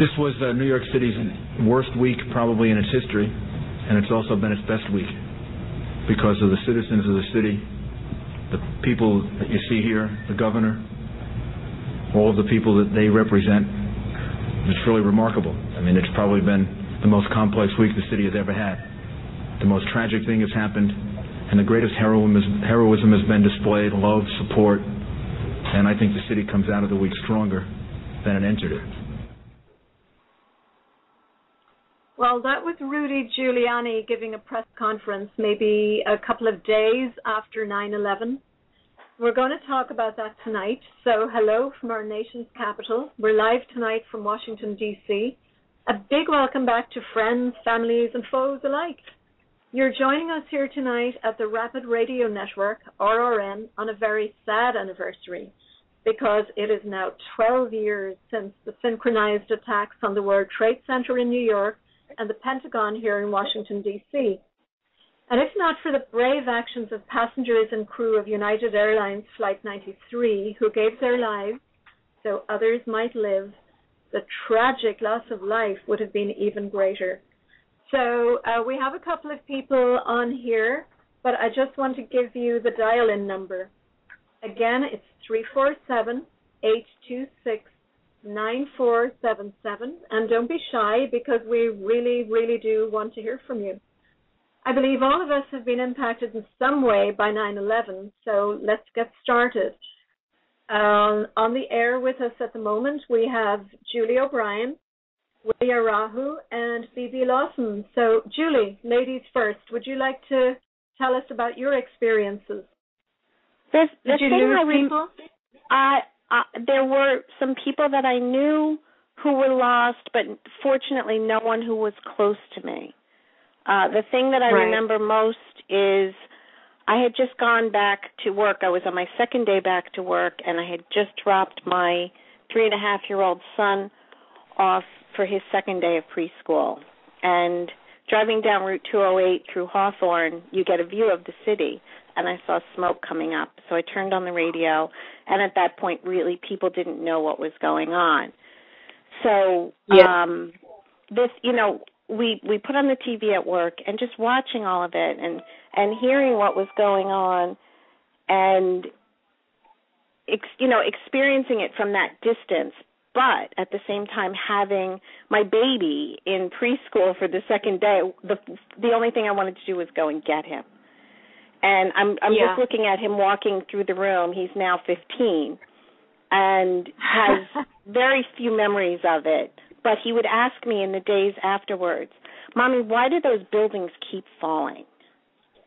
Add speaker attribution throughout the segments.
Speaker 1: This was New York City's worst week probably in its history, and it's also been its best week because of the citizens of the city, the people that you see here, the governor, all of the people that they represent. It's really remarkable. I mean, it's probably been the most complex week the city has ever had. The most tragic thing has happened, and the greatest heroism has been displayed, love, support, and I think the city comes out of the week stronger than it entered it.
Speaker 2: Well, that was Rudy Giuliani giving a press conference maybe a couple of days after 9/11. We're going to talk about that tonight. So hello from our nation's capital. We're live tonight from Washington, D.C. A big welcome back to friends, families, and foes alike. You're joining us here tonight at the Rapid Radio Network, RRN, on a very sad anniversary because it is now 12 years since the synchronized attacks on the World Trade Center in New York and the Pentagon here in Washington, D.C. And if not for the brave actions of passengers and crew of United Airlines Flight 93 who gave their lives so others might live, the tragic loss of life would have been even greater. So we have a couple of people on here, but I just want to give you the dial-in number. Again, it's 347-826-9477, and don't be shy because we really, really do want to hear from you. I believe all of us have been impacted in some way by 9/11, so let's get started. On the air with us at the moment, we have Julie O'Brien, Willie Arahu, and Phoebe Lawson. So, Julie, ladies first, would you like to tell us about your experiences?
Speaker 3: Did you lose
Speaker 2: people?
Speaker 3: There were some people that I knew who were lost, but fortunately no one who was close to me. The thing that I remember most is I had just gone back to work. I was on my second day back to work, and I had just dropped my 3.5-year-old son off for his second day of preschool. And driving down Route 208 through Hawthorne, you get a view of the city, and I saw smoke coming up. So I turned on the radio, and at that point, really, people didn't know what was going on. So we put on the TV at work, and just watching all of it and hearing what was going on and, experiencing it from that distance, but at the same time having my baby in preschool for the second day, the only thing I wanted to do was go and get him. And I'm just looking at him walking through the room. He's now 15 and has very few memories of it. But he would ask me in the days afterwards, Mommy, why do those buildings keep falling?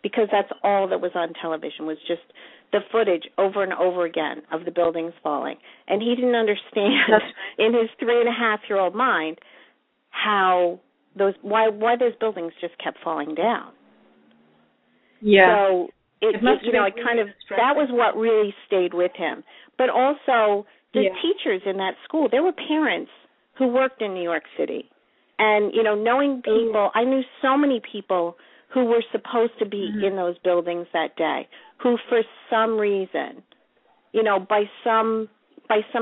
Speaker 3: Because that's all that was on television, was just the footage over and over again of the buildings falling. And he didn't understand in his 3.5-year-old mind why those buildings just kept falling down.
Speaker 2: Yeah.
Speaker 3: So that was what really stayed with him. But also the teachers in that school, there were parents who worked in New York City. And, knowing people, I knew so many people who were supposed to be in those buildings that day, who for some reason, by some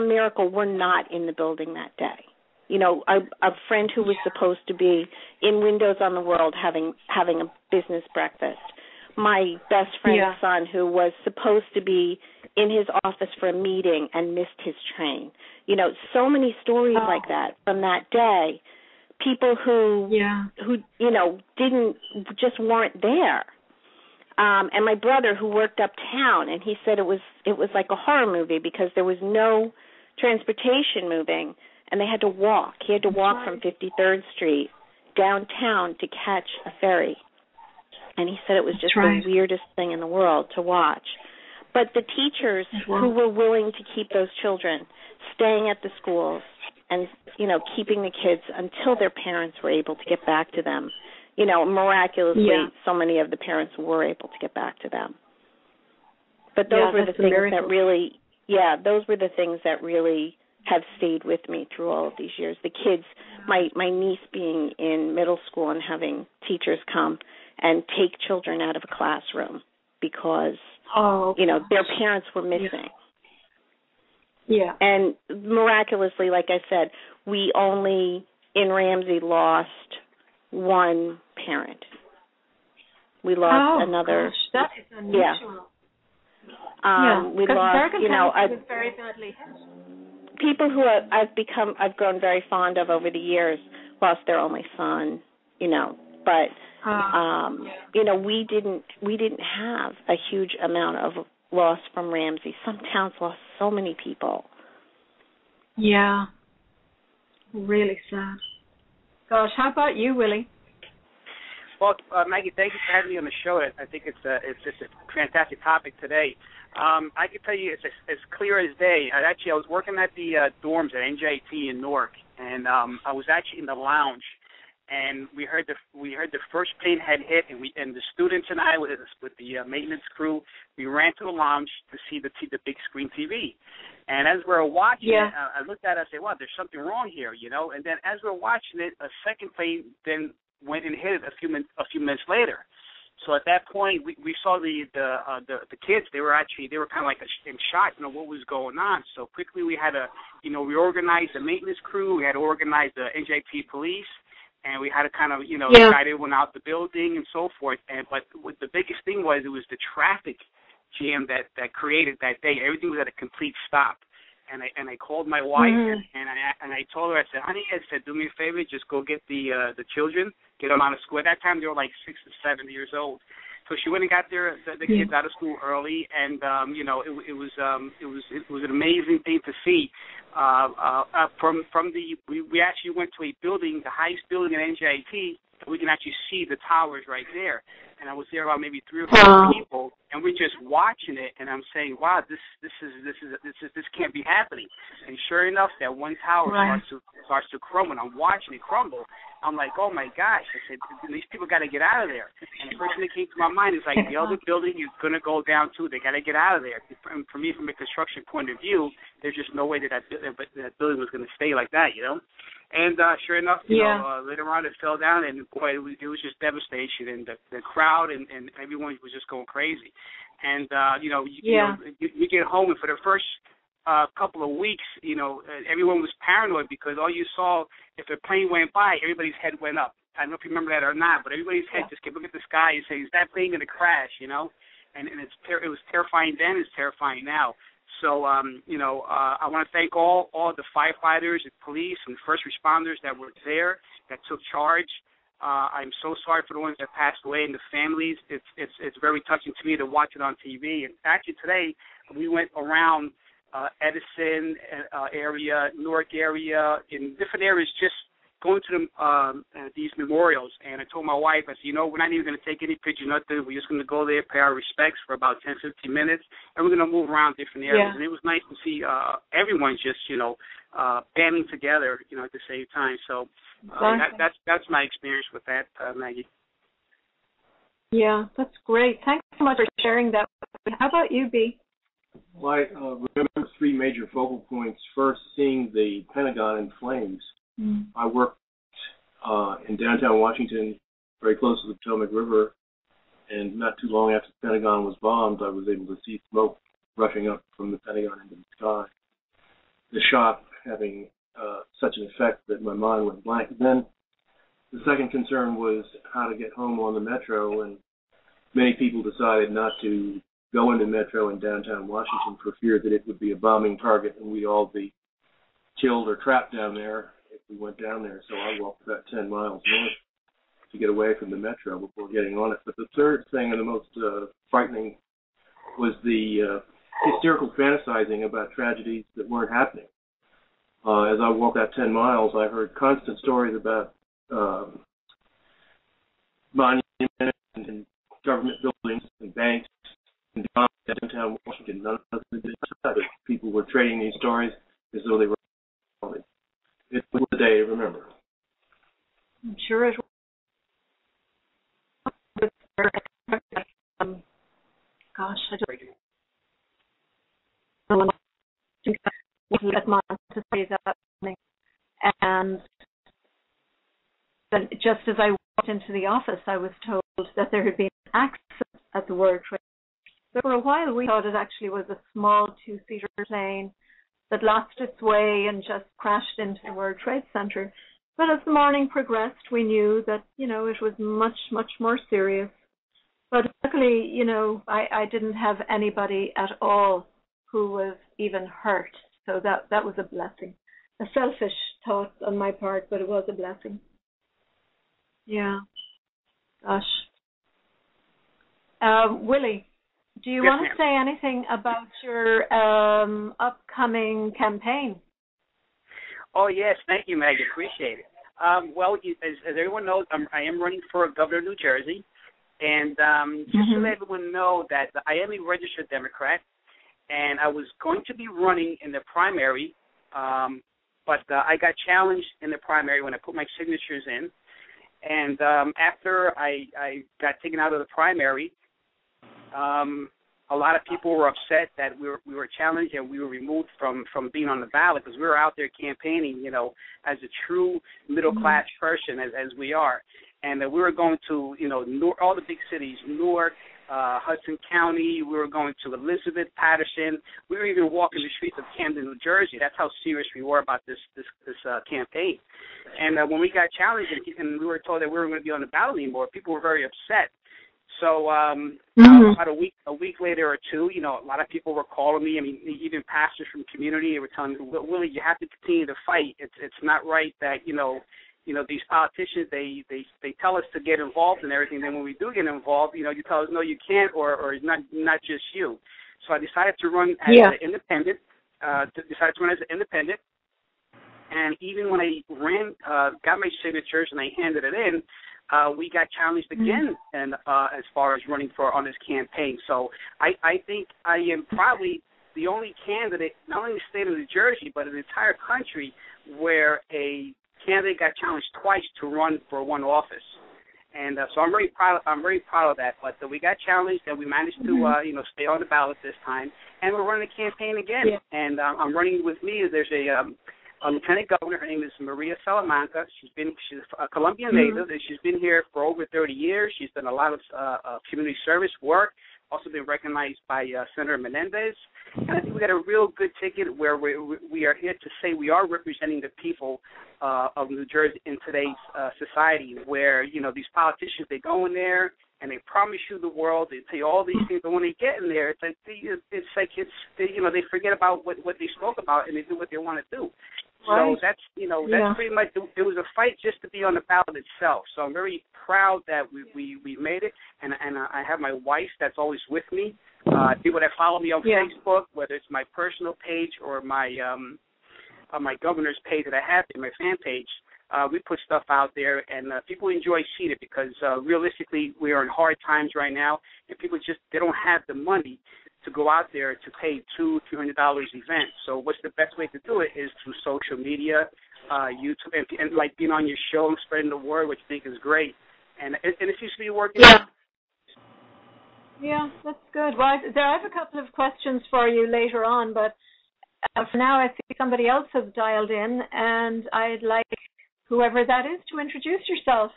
Speaker 3: miracle were not in the building that day. A friend who was supposed to be in Windows on the World having a business breakfast. My best friend's son who was supposed to be in his office for a meeting and missed his train. So many stories like that from that day. People who just weren't there. And my brother who worked uptown, and he said it was like a horror movie because there was no transportation moving, and they had to walk. He had to walk from 53rd Street downtown to catch a ferry. And he said it was just the weirdest thing in the world to watch. But the teachers who were willing to keep those children staying at the schools and, keeping the kids until their parents were able to get back to them. Miraculously, so many of the parents were able to get back to them. But those were the things that really, those were the things that really have stayed with me through all of these years. The kids, my niece being in middle school and having teachers come and take children out of a classroom because, their parents were missing.
Speaker 2: Yeah.
Speaker 3: And miraculously, like I said, we only, in Ramsey, lost one parent. We lost another.
Speaker 2: Gosh, that is unusual.
Speaker 3: We lost,
Speaker 2: was very badly hit.
Speaker 3: People who I've grown very fond of over the years lost their only son, but we didn't have a huge amount of loss from Ramsey. Some towns lost so many people.
Speaker 2: Yeah, really sad. Gosh, how about you, Willie?
Speaker 4: Well, Maggie, thank you for having me on the show. I think it's just a fantastic topic today. I can tell you it's as clear as day. I was working at the dorms at NJT in Newark, and I was actually in the lounge, and we heard the first plane had hit, and the students and I with the maintenance crew, we ran to the lounge to see the big screen TV. And as we were watching it, I looked at it and said, "Wow, there's something wrong here," And then as we were watching it, a second plane then went and hit it a few minutes later. So at that point, we saw the kids. They were kind of like in shock, what was going on. So quickly we had to, reorganize the maintenance crew. We had to organize the NJP police, and we had to kind of, guide everyone out the building and so forth. But what the biggest thing was, it was the traffic jam that created that day. Everything was at a complete stop. And I called my wife, and I told her, I said, "Honey," I said, "do me a favor, just go get the children, get them out of school." At that time, they were like 6 or 7 years old. So she went and got the kids out of school early, and it was an amazing thing to see. We actually went to a building, the highest building in NJT. We can actually see the towers right there. And I was there about maybe 3 or 4 people, and we're just watching it. And I'm saying, "Wow, this can't be happening." And sure enough, that one tower starts to crumble. And I'm watching it crumble. I'm like, "Oh my gosh!" I said, "These people got to get out of there." And the first thing that came to my mind is like, the other building is going to go down too. They got to get out of there. And for me, from a construction point of view, there's just no way that building was going to stay like that, And sure enough, later on it fell down, and boy, it was just devastation, and the crowd and everyone was just going crazy. And you get home, and for the first couple of weeks, everyone was paranoid because all you saw, if a plane went by, everybody's head went up. I don't know if you remember that or not, but everybody's head just kept looking at the sky and saying, "Is that plane going to crash?" And it was terrifying then, it's terrifying now. So, I want to thank all the firefighters and police and first responders that were there, that took charge. I'm so sorry for the ones that passed away and the families. It's very touching to me to watch it on TV. And actually today we went around Edison area, Newark area, in different areas, just going to these memorials. And I told my wife, I said, we're not even going to take any pictures, nothing. We're just going to go there, pay our respects for about 10, 15 minutes, and we're going to move around different areas. And it was nice to see everyone just, banding together, at the same time. So that's my experience with that, Maggie.
Speaker 2: Yeah, that's great. Thanks so much for sharing that. How about you, B?
Speaker 5: Well, I remember 3 major focal points. First, seeing the Pentagon in flames. I worked in downtown Washington, very close to the Potomac River, and not too long after the Pentagon was bombed, I was able to see smoke rushing up from the Pentagon into the sky. The shock having such an effect that my mind went blank. Then the second concern was how to get home on the metro, and many people decided not to go into metro in downtown Washington for fear that it would be a bombing target and we'd all be killed or trapped down there if we went down there. So I walked about 10 miles north to get away from the metro before getting on it. But the third thing and the most frightening was the hysterical fantasizing about tragedies that weren't happening. As I walked that 10 miles, I heard constant stories about monuments and government buildings and banks and downtown Washington. None of them did that. People were trading these stories as though they were. It was a day to remember.
Speaker 2: I'm sure it was. Gosh, I don't think that month to say that. And then just as I walked into the office, I was told that there had been an accident at the World Trade. So for a while, we thought it actually was a small 2-seater plane that lost its way and just crashed into the World Trade Center. But as the morning progressed, we knew that, it was much, much more serious. But luckily, I didn't have anybody at all who was even hurt. So that was a blessing. A selfish thought on my part, but it was a blessing. Yeah. Gosh. Willie, do you want to say anything about your upcoming campaign?
Speaker 4: Oh, yes. Thank you, Maggie. Appreciate it. Well, as everyone knows, I am running for governor of New Jersey. And just to let everyone know that I am a registered Democrat, and I was going to be running in the primary, but I got challenged in the primary when I put my signatures in. And after I got taken out of the primary, a lot of people were upset that we were challenged and we were removed from being on the ballot because we were out there campaigning, as a true middle-class person as we are. And we were going to, all the big cities, Newark, Hudson County. We were going to Elizabeth, Patterson. We were even walking the streets of Camden, New Jersey. That's how serious we were about this campaign. And when we got challenged and we were told that we weren't going to be on the ballot anymore, people were very upset. So about a week later or two, a lot of people were calling me. I mean, even pastors from community, they were telling me, Willie, you have to continue to fight. It's not right that, these politicians, they tell us to get involved and everything. Then when we do get involved, you tell us, no, you can't, or not just you. So I decided to run as an independent, And even when I ran, got my signatures and I handed it in, we got challenged again and as far as running on this campaign. So I think I am probably the only candidate, not only in the state of New Jersey, but in the entire country, where a candidate got challenged twice to run for one office. And so I'm very proud of that. But we got challenged and we managed to stay on the ballot this time. And we're running a campaign again. Yeah. And I'm running with me. There's a lieutenant governor. Her name is Maria Salamanca. She's a Colombian native, and she's been here for over 30 years. She's done a lot of community service work, also been recognized by Senator Menendez. And I think we got a real good ticket where we are here to say we are representing the people of New Jersey in today's society, where, these politicians, they go in there and they promise you the world, they tell you all these things, but when they get in there, they forget about what they spoke about and they do what they want to do. Right. So that's pretty much, it was a fight just to be on the ballot itself. So I'm very proud that we made it, and I have my wife that's always with me. People that follow me on Facebook, whether it's my personal page or my governor's page that I have in my fan page, we put stuff out there, and people enjoy seeing it because realistically we are in hard times right now, and people they don't have the money to go out there to pay $200-$300 events. So what's the best way to do it is through social media, YouTube, and like being on your show and spreading the word, which I think is great. And it seems to be working out.
Speaker 2: Yeah, that's good. Well, I have a couple of questions for you later on, but for now I think somebody else has dialed in, and I'd like whoever that is to introduce yourself.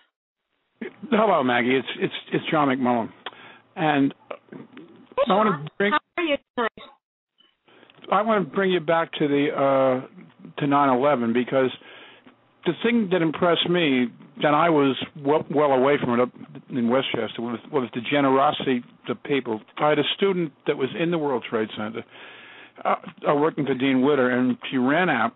Speaker 6: Hello, Maggie. It's John McMullen, and
Speaker 2: hey, John. How are you tonight?
Speaker 6: I want to bring you back to to 9/11 because the thing that impressed me, and I was well away from it up in Westchester, was the generosity of people. I had a student that was in the World Trade Center working for Dean Witter, and she ran out.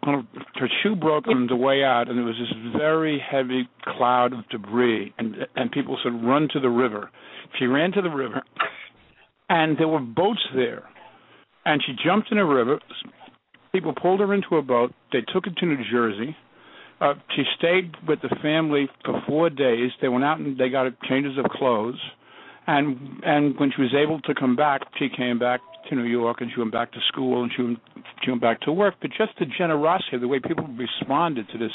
Speaker 6: Her shoe broke on the way out, and there was this very heavy cloud of debris, and people said, run to the river. She ran to the river, and there were boats there, and she jumped in a river. People pulled her into a boat. They took her to New Jersey. She stayed with the family for 4 days. They went out and they got changes of clothes, and when she was able to come back, she came back to New York, and she went back to school, and she went back to work. But just the generosity, the way people responded to this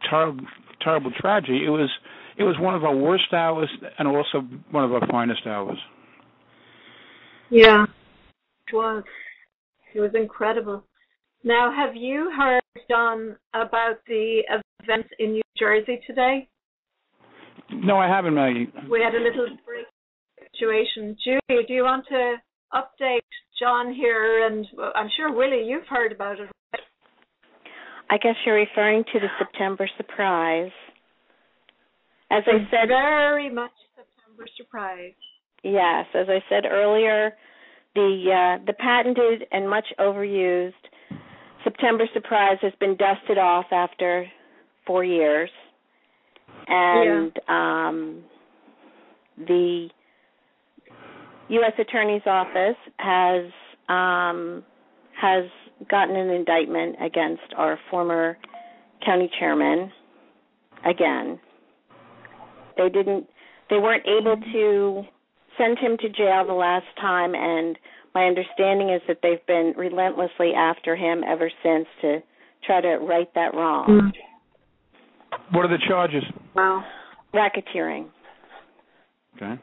Speaker 6: terrible tragedy, it was one of our worst hours and also one of our finest hours.
Speaker 2: Yeah, it was. It was incredible. Now, have you heard, John, about the events in New Jersey today?
Speaker 6: No, I haven't, Maggie.
Speaker 2: We had a little break situation. Julie, do you want to update John here, and I'm sure, Willie, you've heard about it. Right?
Speaker 3: I guess you're referring to the September surprise. As I said,
Speaker 2: very much September surprise.
Speaker 3: Yes, as I said earlier, the patented and much overused September surprise has been dusted off after 4 years, and the U.S. Attorney's Office has gotten an indictment against our former county chairman again. They weren't able to send him to jail the last time, and my understanding is that they've been relentlessly after him ever since to try to right that wrong.
Speaker 6: What are the charges?
Speaker 2: Wow.
Speaker 3: Racketeering.
Speaker 6: Okay.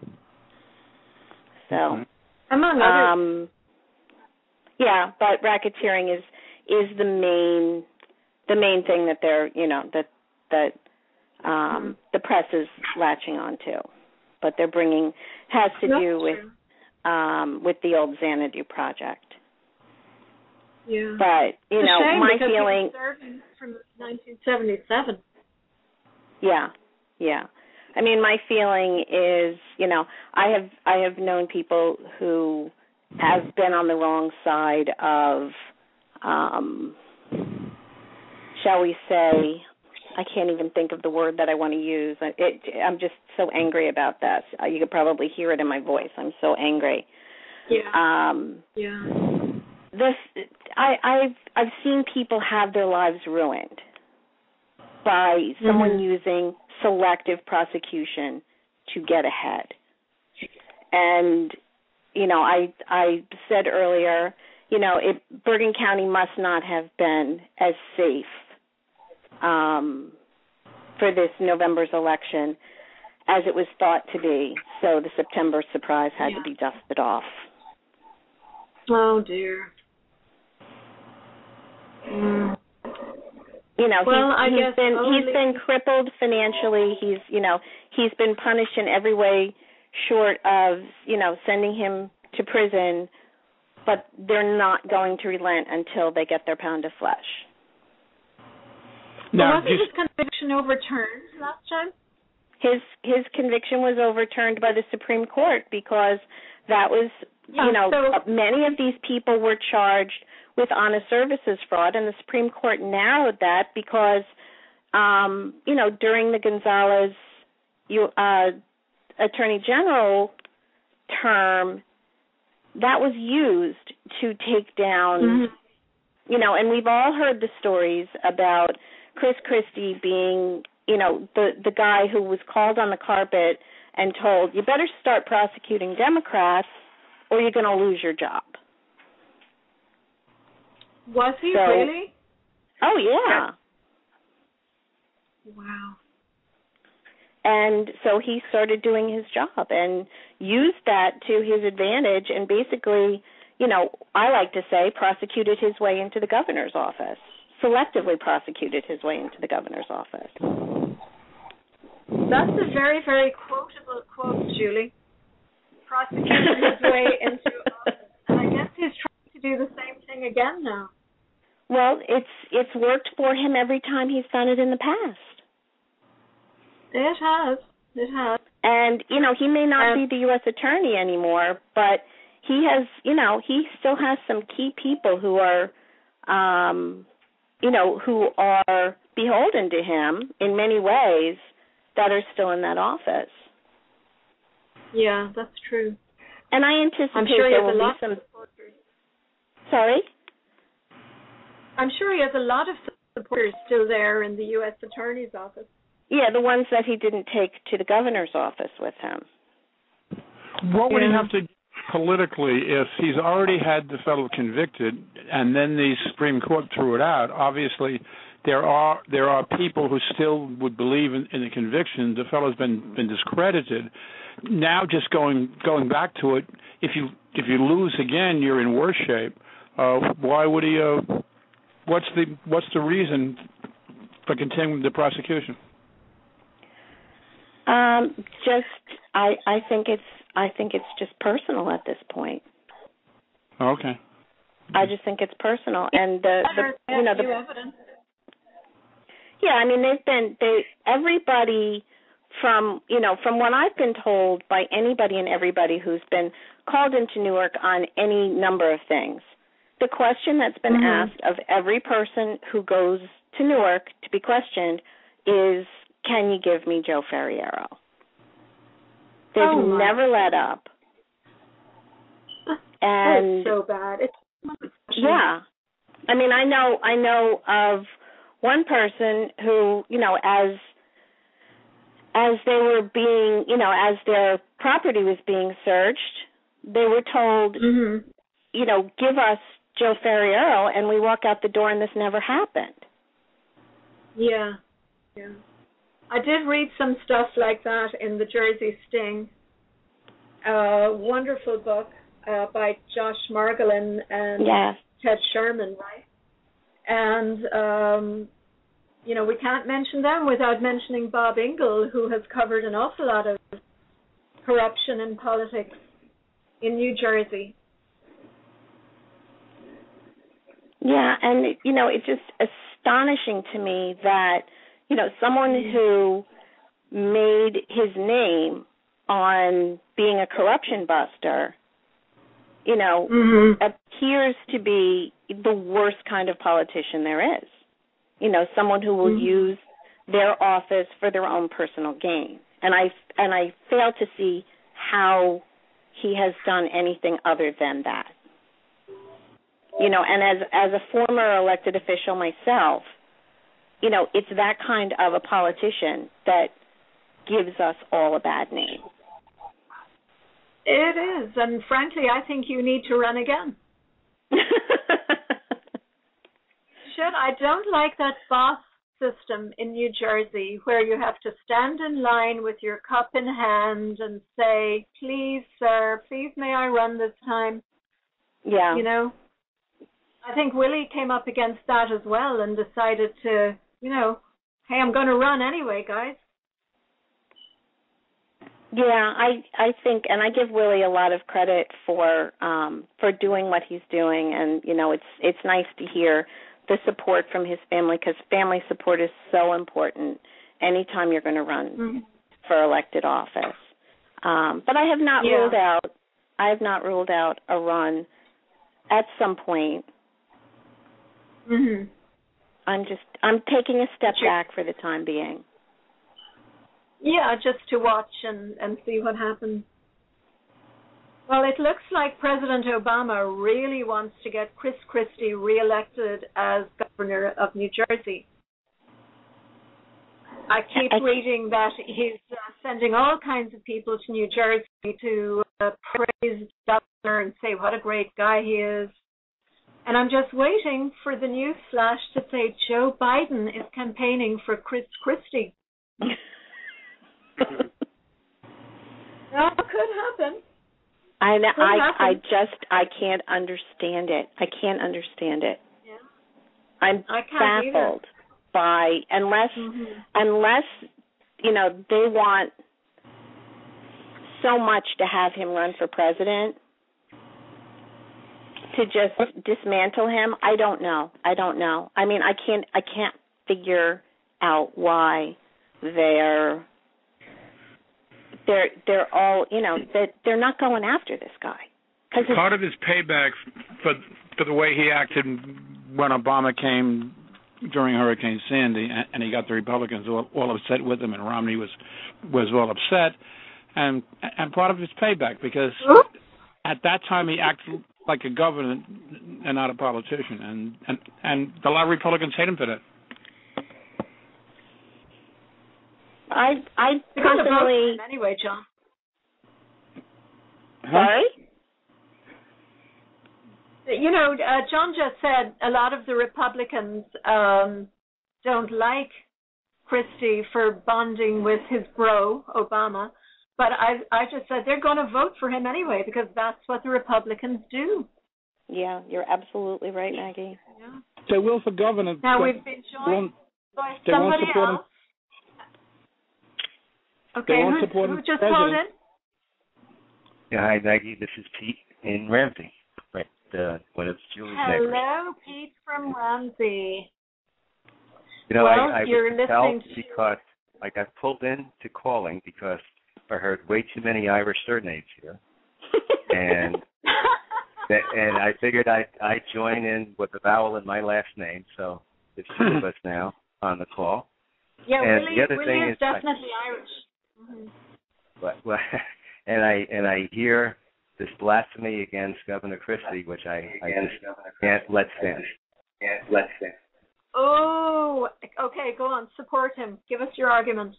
Speaker 3: So,
Speaker 2: among others.
Speaker 3: yeah, but racketeering is the main thing that they're, that the press is latching onto. But they're has to do with the old Xanadu project.
Speaker 2: Yeah.
Speaker 3: But, my feeling...
Speaker 2: He was from 1977.
Speaker 3: Yeah. I mean, my feeling is, I have known people who have been on the wrong side of, shall we say, I can't even think of the word that I want to use. I'm just so angry about this. You could probably hear it in my voice. I'm so angry.
Speaker 2: Yeah.
Speaker 3: I've seen people have their lives ruined by someone using selective prosecution to get ahead. And, I said earlier, Bergen County must not have been as safe for this November's election as it was thought to be. So the September surprise had to be dusted off.
Speaker 2: Oh, dear.
Speaker 3: He's been crippled financially. He's been punished in every way short of, sending him to prison, but they're not going to relent until they get their pound of flesh.
Speaker 2: Now, wasn't his conviction overturned last time?
Speaker 3: His conviction was overturned by the Supreme Court because that was, many of these people were charged with honest services fraud, and the Supreme Court narrowed that because, during the Gonzalez Attorney General term, that was used to take down, and we've all heard the stories about Chris Christie being, the guy who was called on the carpet and told, you better start prosecuting Democrats or you're going to lose your job.
Speaker 2: Was he really?
Speaker 3: Oh, yeah.
Speaker 2: Wow.
Speaker 3: And so he started doing his job and used that to his advantage and basically, I like to say, prosecuted his way into the governor's office, selectively prosecuted his way into the governor's office.
Speaker 2: That's a very, very quotable quote, Julie. Prosecuted his way into office. And I guess he's trying to do the same thing again now.
Speaker 3: Well, it's worked for him every time he's done it in the past.
Speaker 2: It has.
Speaker 3: And, he may not be the U.S. attorney anymore, but he has, he still has some key people who are, who are beholden to him in many ways that are still in that office.
Speaker 2: Yeah, that's true.
Speaker 3: And I anticipate
Speaker 2: there
Speaker 3: will be some... Sorry?
Speaker 2: I'm sure he has a lot of supporters still there in the U.S. Attorney's Office.
Speaker 3: Yeah, the ones that he didn't take to the governor's office with him.
Speaker 6: What would he have to do politically if he's already had the fellow convicted and then the Supreme Court threw it out? Obviously, there are people who still would believe in the conviction. The fellow's been discredited. Now, just going back to it, if you lose again, you're in worse shape. Why would he? What's the reason for continuing the prosecution?
Speaker 3: I think it's just personal at this point.
Speaker 6: Okay.
Speaker 3: I just think it's personal, and
Speaker 2: new evidence.
Speaker 3: Yeah, I mean, everybody from what I've been told by anybody and everybody who's been called into Newark on any number of things, the question that's been asked of every person who goes to Newark to be questioned is, can you give me Joe Ferriero? They've never let up. And
Speaker 2: that's so bad.
Speaker 3: Yeah. I mean, I know of one person who, as they were being, as their property was being searched, they were told, give us Joe Ferriero, and we walk out the door and this never happened.
Speaker 2: Yeah. I did read some stuff like that in the Jersey Sting. A wonderful book by Josh Margolin and Ted Sherman, right? And, we can't mention them without mentioning Bob Ingle, who has covered an awful lot of corruption in politics in New Jersey.
Speaker 3: Yeah, and, it's just astonishing to me that, someone who made his name on being a corruption buster, appears to be the worst kind of politician there is. Someone who will use their office for their own personal gain. And I fail to see how he has done anything other than that. And as a former elected official myself, it's that kind of a politician that gives us all a bad name.
Speaker 2: It is, and frankly, I think you need to run again. I don't like that boss system in New Jersey where you have to stand in line with your cup in hand and say, please, sir, please may I run this time?
Speaker 3: Yeah.
Speaker 2: I think Willie came up against that as well and decided to, hey, I'm going to run anyway, guys.
Speaker 3: Yeah, I think, and I give Willie a lot of credit for doing what he's doing, and it's nice to hear the support from his family, because family support is so important anytime you're going to run for elected office. But I have not ruled out a run at some point. I'm taking a step back for the time being.
Speaker 2: Yeah, just to watch and see what happens. Well, it looks like President Obama really wants to get Chris Christie reelected as governor of New Jersey. I keep reading that he's sending all kinds of people to New Jersey to praise the governor and say what a great guy he is. And I'm just waiting for the news flash to say Joe Biden is campaigning for Chris Christie. That could happen.
Speaker 3: I can't understand it. I can't understand it.
Speaker 2: Yeah.
Speaker 3: I'm baffled by unless they want so much to have him run for president to just dismantle him. I don't know. I mean, I can't figure out why they're all, that they're not going after this guy.
Speaker 6: Part of his payback for the way he acted when Obama came during Hurricane Sandy, and he got the Republicans all upset with him, and Romney was all upset, and part of his payback, because at that time he acted like a governor and not a politician, and a lot of Republicans hate him for that.
Speaker 3: I personally...
Speaker 2: Anyway, John.
Speaker 3: Sorry?
Speaker 2: John just said a lot of the Republicans don't like Christie for bonding with his bro, Obama. But I just said they're going to vote for him anyway, because that's what the Republicans do.
Speaker 3: Yeah, you're absolutely right, Maggie.
Speaker 2: Yeah.
Speaker 6: They will for governor.
Speaker 2: Now we've been joined by somebody else. Okay, who just called in?
Speaker 7: Yeah, hi, Maggie. This is Pete in Ramsey. Right. it's Julie's neighbors.
Speaker 2: Hello, Pete from Ramsey.
Speaker 7: Well, I
Speaker 2: you're
Speaker 7: was compelled
Speaker 2: listening
Speaker 7: because I got pulled into calling because I heard way too many Irish surnames here, and I figured I'd join in with the vowel in my last name. So there's two of us now on the call.
Speaker 2: Yeah,
Speaker 7: and
Speaker 2: Willie,
Speaker 7: the other
Speaker 2: Willie
Speaker 7: thing
Speaker 2: is definitely Irish. Mm-hmm.
Speaker 7: But and I hear this blasphemy against Governor Christie, which I just can't let stand.
Speaker 2: Oh, okay, go on. Support him. Give us your argument.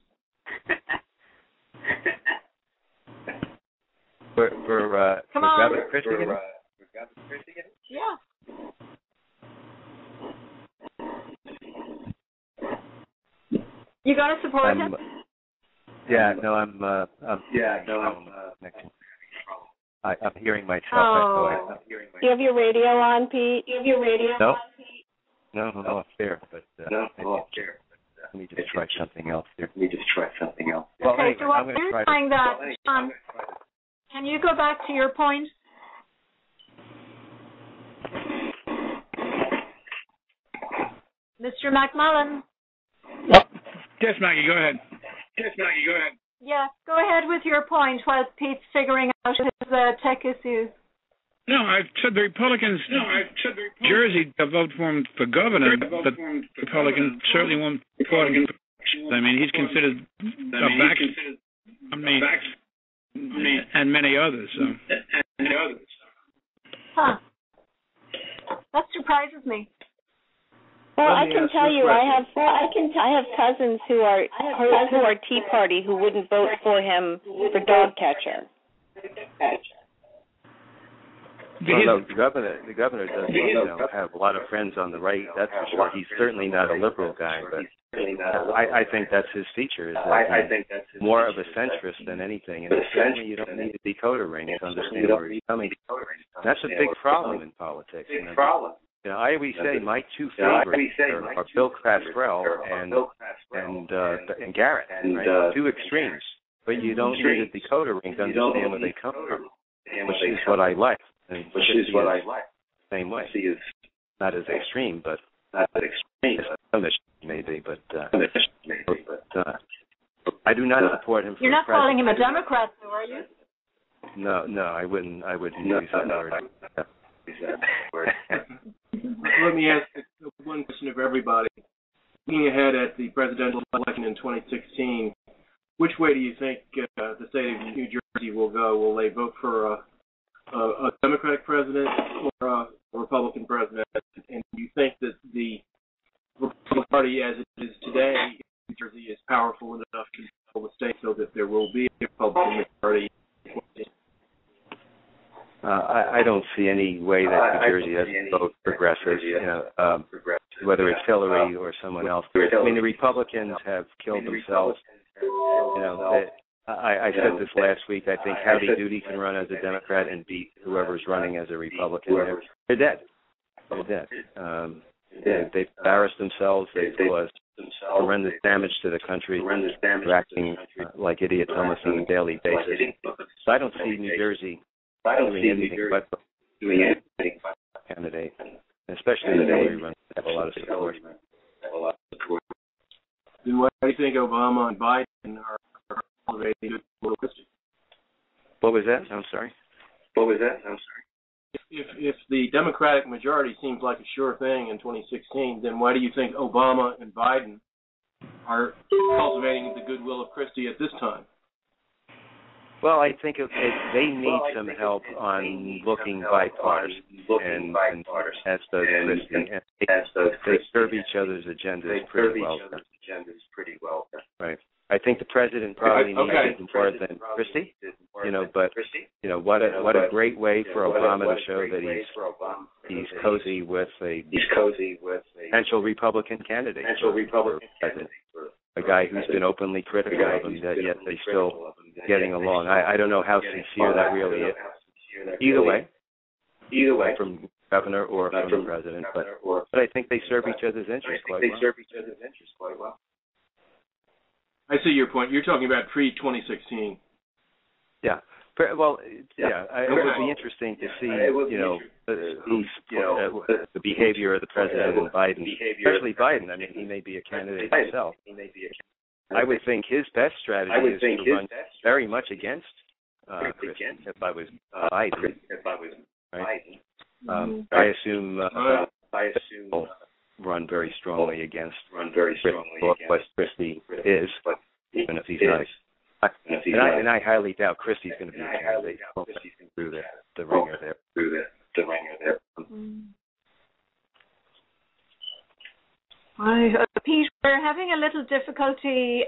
Speaker 7: For
Speaker 2: Come on.
Speaker 7: Governor Christie?
Speaker 2: Yeah. You got to support him?
Speaker 7: Yeah, no, I'm hearing myself.
Speaker 2: Oh.
Speaker 3: Do you have your radio on, Pete?
Speaker 7: No, I'm off there, but let me just try something else here. Well,
Speaker 2: Okay,
Speaker 7: anyway,
Speaker 2: so while you're trying that, John, can you go back to your point? Mr. McMullen?
Speaker 6: Yes, Maggie, go ahead.
Speaker 2: Yes, go ahead with your point while Pete's figuring out his tech issues.
Speaker 6: No, I've said the Republicans, Jersey, they'll vote for him for governor, but Republicans certainly won't support him. I mean, he's considered a back, and many others. So.
Speaker 2: Huh. That surprises me.
Speaker 3: Well, I can tell you, I have cousins who are Tea Party who wouldn't vote for him for dog catcher.
Speaker 7: Well, no, the governor does have a lot of friends on the right. That's for sure. He's certainly not a liberal guy, but I think that's his feature. Is that he's more of a centrist than anything, and certainly you don't need a decoder ring to understand where he's coming. That's a big problem in politics. You know, I always say my two favorites are Bill Castell and Garrett, right? Two extremes, but you don't need a decoder ring to understand where they come from, which is what I like. And same way. He is not as extreme, but maybe. But I do not support him.
Speaker 2: You're not calling him a Democrat, though, are you?
Speaker 7: No, I wouldn't use that word.
Speaker 5: Let me ask one question of everybody. Looking ahead at the presidential election in 2016, which way do you think the state of New Jersey will go? Will they vote for a Democratic president or a Republican president? And do you think that the Republican Party, as it is today in New Jersey, is powerful enough to control the state so that there will be a Republican Party?
Speaker 7: I don't see any way that New Jersey doesn't vote progressive, whether it's Hillary or someone else. I mean, the Republicans have killed themselves. I said this last week. I think Howdy Doody can run as a Democrat and beat whoever's running as a Republican. They're dead. They've embarrassed themselves. They've caused horrendous damage to the country. They're acting like idiots almost on a daily basis. So I don't see New Jersey doing anything but candidate, especially the Hillary runs. Have a lot of support.
Speaker 5: Then why do you think Obama and Biden are elevating good Christie?
Speaker 7: What was that? I'm sorry.
Speaker 5: If the Democratic majority seems like a sure thing in 2016, then why do you think Obama and Biden are cultivating the goodwill of Christie at this time?
Speaker 7: Well, I think they need some help on looking bipartisan, and as does Christie. And they serve each other's agendas pretty well. Right. I think the president probably needs it more than Christie. What a great way for Obama to show that he's cozy with a potential Republican candidate for president. A guy who's been openly critical of him, yet they're still getting along. I don't know how sincere that really is. Either way, from governor or from the president, but I think they serve each other's interests quite well.
Speaker 5: I see your point. You're talking about pre-2016.
Speaker 7: Yeah. Well, yeah, it would be interesting to see, who's the behavior of the president and Biden, especially Biden. I mean, he may be a candidate himself. I would think his best strategy is to run very much against Christie, if I was Biden. Right? I assume will run very strongly against what Christie is, even if he's not. And I highly doubt Christie's going to be a candidate through the ringer there.
Speaker 2: Pete, we're having a little difficulty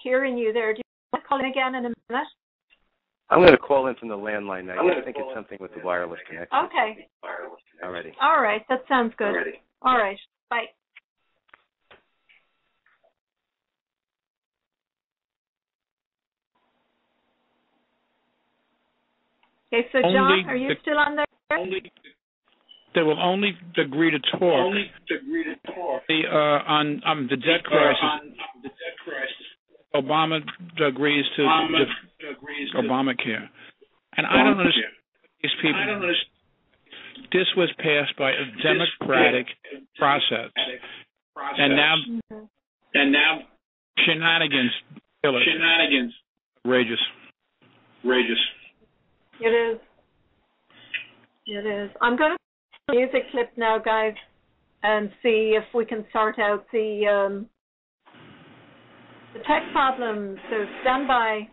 Speaker 2: hearing you there. Do you want to call in again in a minute?
Speaker 7: I'm going to call in from the landline now. I think it's something with the wireless connection.
Speaker 2: Okay.
Speaker 7: Alrighty.
Speaker 2: All right, that sounds good. All right, bye. Okay, so John, are you still on there?
Speaker 6: They will only agree to talk on the debt crisis. Obama agrees to Obamacare, and I don't understand these people. This was passed by a democratic process, and now shenanigans. Outrageous.
Speaker 2: It is. I'm going to play a music clip now, guys, and see if we can sort out the tech problem. So stand by.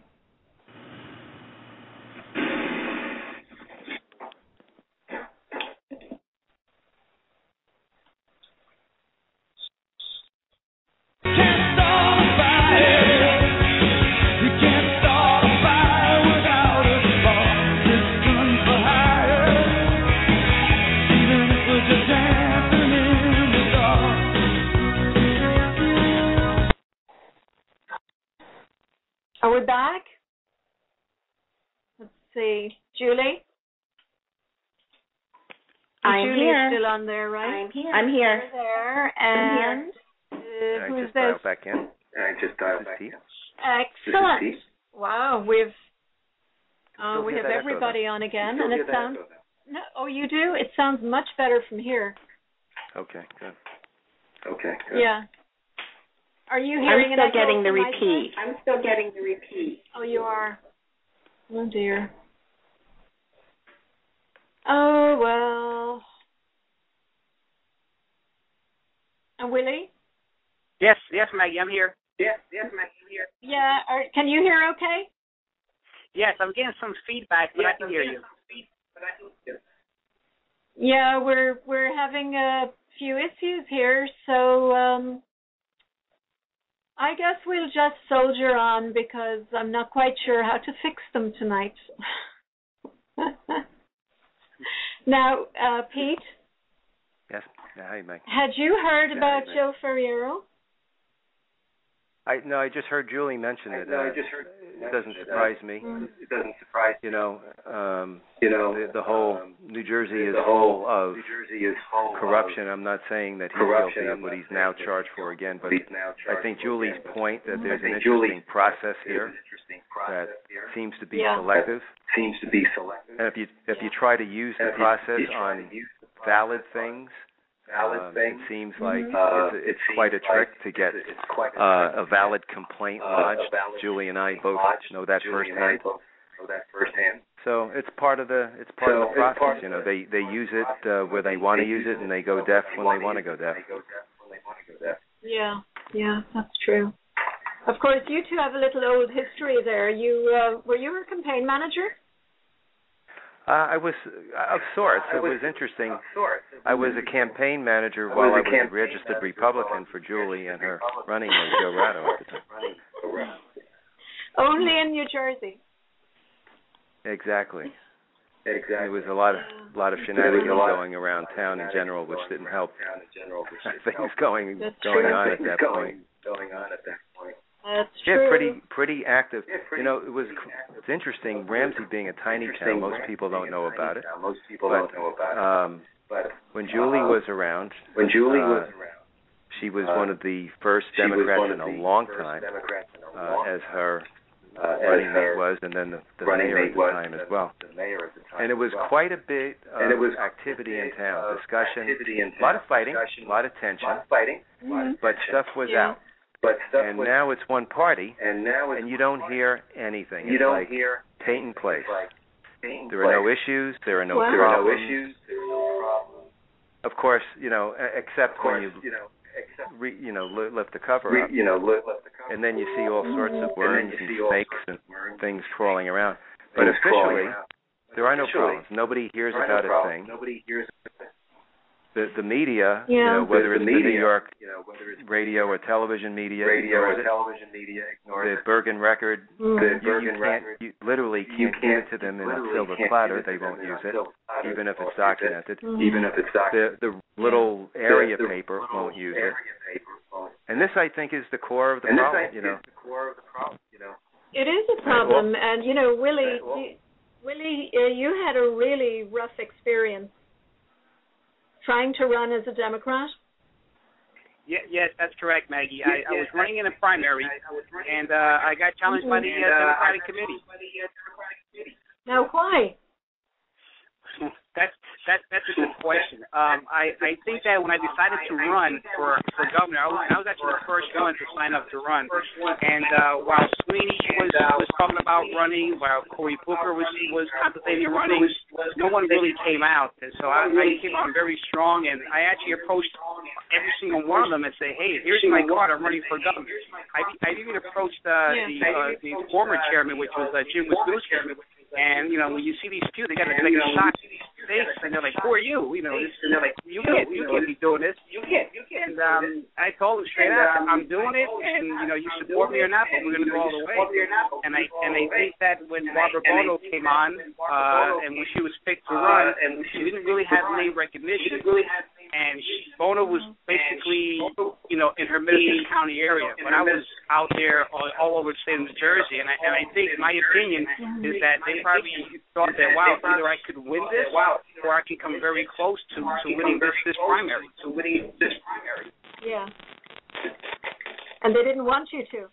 Speaker 2: Are we back? Let's see. Julie?
Speaker 3: I'm
Speaker 2: Julie's
Speaker 3: here.
Speaker 2: Still on there, right?
Speaker 3: I'm here.
Speaker 2: You're there. And who's this?
Speaker 7: Dial back in.
Speaker 2: Excellent. Wow, we have everybody on again, and it sounds. No, oh, you do? It sounds much better from here.
Speaker 7: Okay, good.
Speaker 2: Yeah. Are you hearing
Speaker 3: I'm still getting the repeat.
Speaker 2: I'm still getting the repeat. Oh, you are? Oh, dear. Oh, well. And Willie?
Speaker 4: Yes, Maggie, I'm here. Yes, Maggie, I'm here.
Speaker 2: Yeah, can you hear okay?
Speaker 4: Yes, I'm getting some feedback, but I can hear you.
Speaker 2: Yeah, we're having a few issues here, so I guess we'll just soldier on because I'm not quite sure how to fix them tonight. Now, Pete?
Speaker 7: Yes. Hi, Mike.
Speaker 2: Had you heard about Joe Ferriero?
Speaker 7: I just heard Julie mention it. It doesn't surprise me. The whole New Jersey is full of corruption. I'm not saying that he's guilty of what he's now charged for again, but I think Julie's point that there's an interesting process here that seems to be selective. And if you try to use the process on valid things, it seems like it's quite a trick to get a valid complaint lodged. Julie and I both know that firsthand. So it's part of the process. They use it where they want to use it, and they go deaf when they want to go deaf.
Speaker 2: Yeah, that's true. Of course, you two have a little old history there. Were you a campaign manager?
Speaker 7: I was of sorts. It was interesting. I was a campaign manager while I was a registered Republican for Julie and her running mate Joe Ratto at the time.
Speaker 2: Only in New Jersey.
Speaker 7: Exactly. There was a lot of shenanigans going around town in general, which didn't help things going on at that point.
Speaker 2: That's true.
Speaker 7: Pretty active. It's interesting. Ramsey being a tiny town, most people don't know about it. But when Julie was around, she was one of the first Democrats in a long time, as her running mate was, and then the mayor at the time as well. And it was quite a bit of activity in town, discussion, a lot of fighting, a lot of tension, but stuff was out. And now it's one party, and you don't hear anything. It's like paint and place. There are no issues. There are no problems. Of course, except when you lift the cover up, and then you see all sorts of worms and snakes and things crawling around. But officially, there are no problems. Nobody hears about a thing. The media, whether it's the New York radio or television media, ignores it. The Bergen record, you literally can't give it to them in a silver platter. They won't use it, even if it's documented. The little area paper won't use it. And this, I think, is the core of the problem.
Speaker 2: It is a problem, and Willie, you had a really rough experience trying to run as a Democrat?
Speaker 4: Yes, that's correct, Maggie. I was running in a primary, and I got challenged by the Democratic Committee.
Speaker 2: Now, why?
Speaker 4: That's a good question. I think that when I decided to run for governor, I was actually the first one to sign up to run. And while Sweeney was talking about running, while Cory Booker was contemplating running, no one really came out. And so I came on very strong, and I actually approached every single one of them and say, hey, here's my card, I'm running for governor. I even approached the former chairman, which was Jim Wisniewski. And, when you see these two, they got to take a shot in the face, and they're like, who are you? And they're like, you can't be doing this. And I told them straight out, I'm doing it, and, you support me or not, but we're going to go all the way. And I think that when Barbara Bono came on, and when she was picked to run, she didn't really have name recognition. And Bono was basically, in her Middlesex County area. But I was out there all over the state of New Jersey, and I think my opinion is that they probably thought that, wow, either I could win this, or I can come very close to winning this primary.
Speaker 2: Yeah. And they didn't want you to.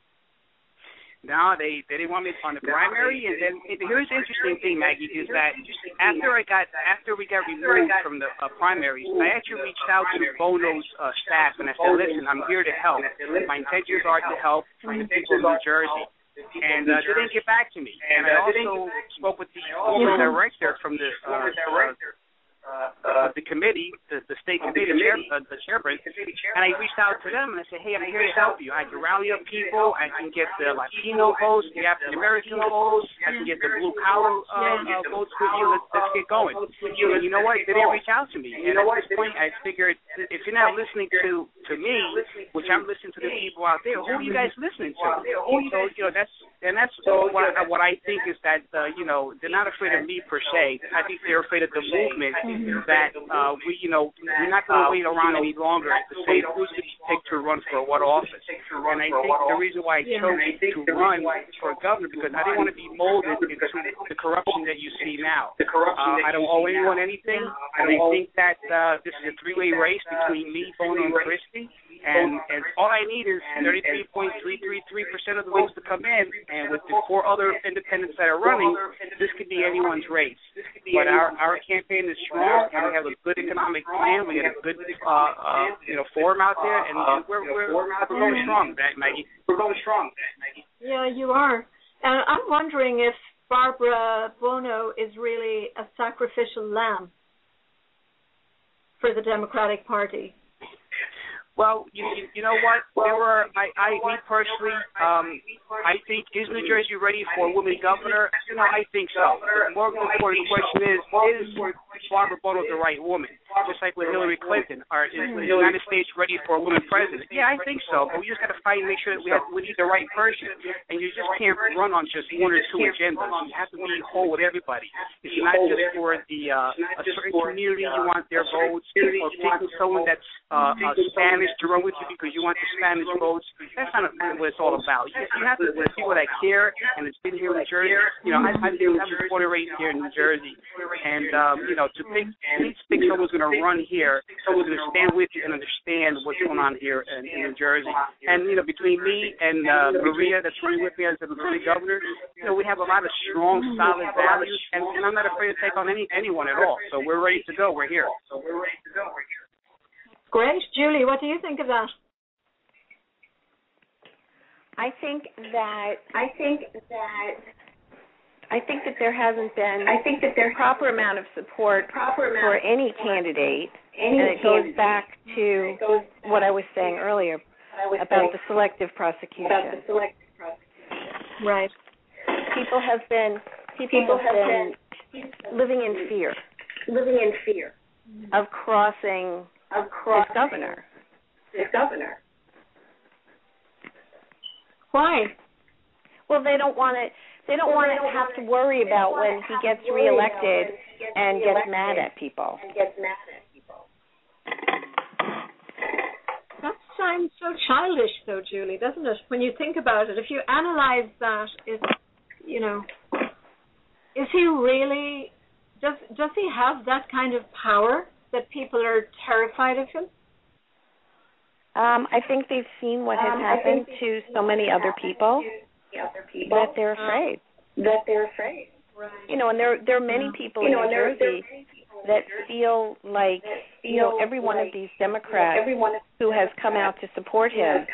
Speaker 4: No, they didn't want me on the primary, and then here's the interesting thing, Maggie, is that after we got removed from the primaries, I actually reached out to Bono's staff, and I said, listen, I'm here to help. My intentions are to help the people of New Jersey. And they didn't get back to me. And I also spoke with the director from the committee, the state committee, the chairperson, and I reached out to them and I said, hey, I'm here to help you. I can rally up people. I can get the Latino votes, the African American votes. I can get the blue collar votes with you. Let's get going. And you know what? They didn't reach out to me. And at this point, I figured if you're not listening to me, which I'm listening to the people out there, who are you guys listening to? So that's what I think is that they're not afraid of me per se. I think they're afraid of the movement. That we're not going to wait around any longer to say who's to pick to run for what office. And I think the reason why I chose to run for governor because I didn't want to be molded into the corruption that you see now. I don't owe anyone anything, and I think that this is a three-way race between me, Bono, and Christie. And all I need is 33.333% of the votes to come in, and with the 4 other independents that are running, this could be anyone's race. But our campaign is strong, and we have a good economic plan. We got a good forum out there, and we're going strong, Maggie. We're going strong, Maggie.
Speaker 2: Yeah, you are. And I'm wondering if Barbara Bono is really a sacrificial lamb for the Democratic Party.
Speaker 4: Well, you know what? Me personally, I think, is New Jersey ready for a woman governor? I think so. The more important question is Barbara Bono the right woman? Just like with Hillary Clinton, is the United States ready for a woman president? Yeah, I think so. But we just got to fight and make sure that we need the right person. And you just can't run on just 1 or 2 agendas. You have to be whole with everybody. It's not just for a certain community you want their votes, or picking someone that's Spanish to run with you because you want the Spanish votes. That's not what it's all about. You have to people that care, and it's been here in New Jersey. I'm born and raised here in New Jersey, and to pick someone who's going to run here, someone who's going to stand with you and understand what's going on here in New Jersey. And, between me and Maria that's running with me as the lieutenant governor, we have a lot of strong, solid values, and I'm not afraid to take on anyone at all. So we're ready to go. We're here.
Speaker 2: Great. Julie, what do you think of that?
Speaker 3: I think that there hasn't been the proper amount of support for any candidate, and it goes back to what I was saying earlier about the selective prosecution.
Speaker 2: Right.
Speaker 3: People have been living in fear of crossing this governor.
Speaker 2: Why?
Speaker 3: Well, they don't want to. They don't want to have to worry about when he gets reelected and gets mad at people.
Speaker 2: That sounds so childish, though, Julie, doesn't it? When you think about it, if you analyze that, is he really? Does he have that kind of power that people are terrified of him?
Speaker 3: I think they've seen what has happened to so many other people. That they're afraid.
Speaker 2: Right.
Speaker 3: And there are many people in New Jersey that feel like, every one of these Democrats who has come out to support him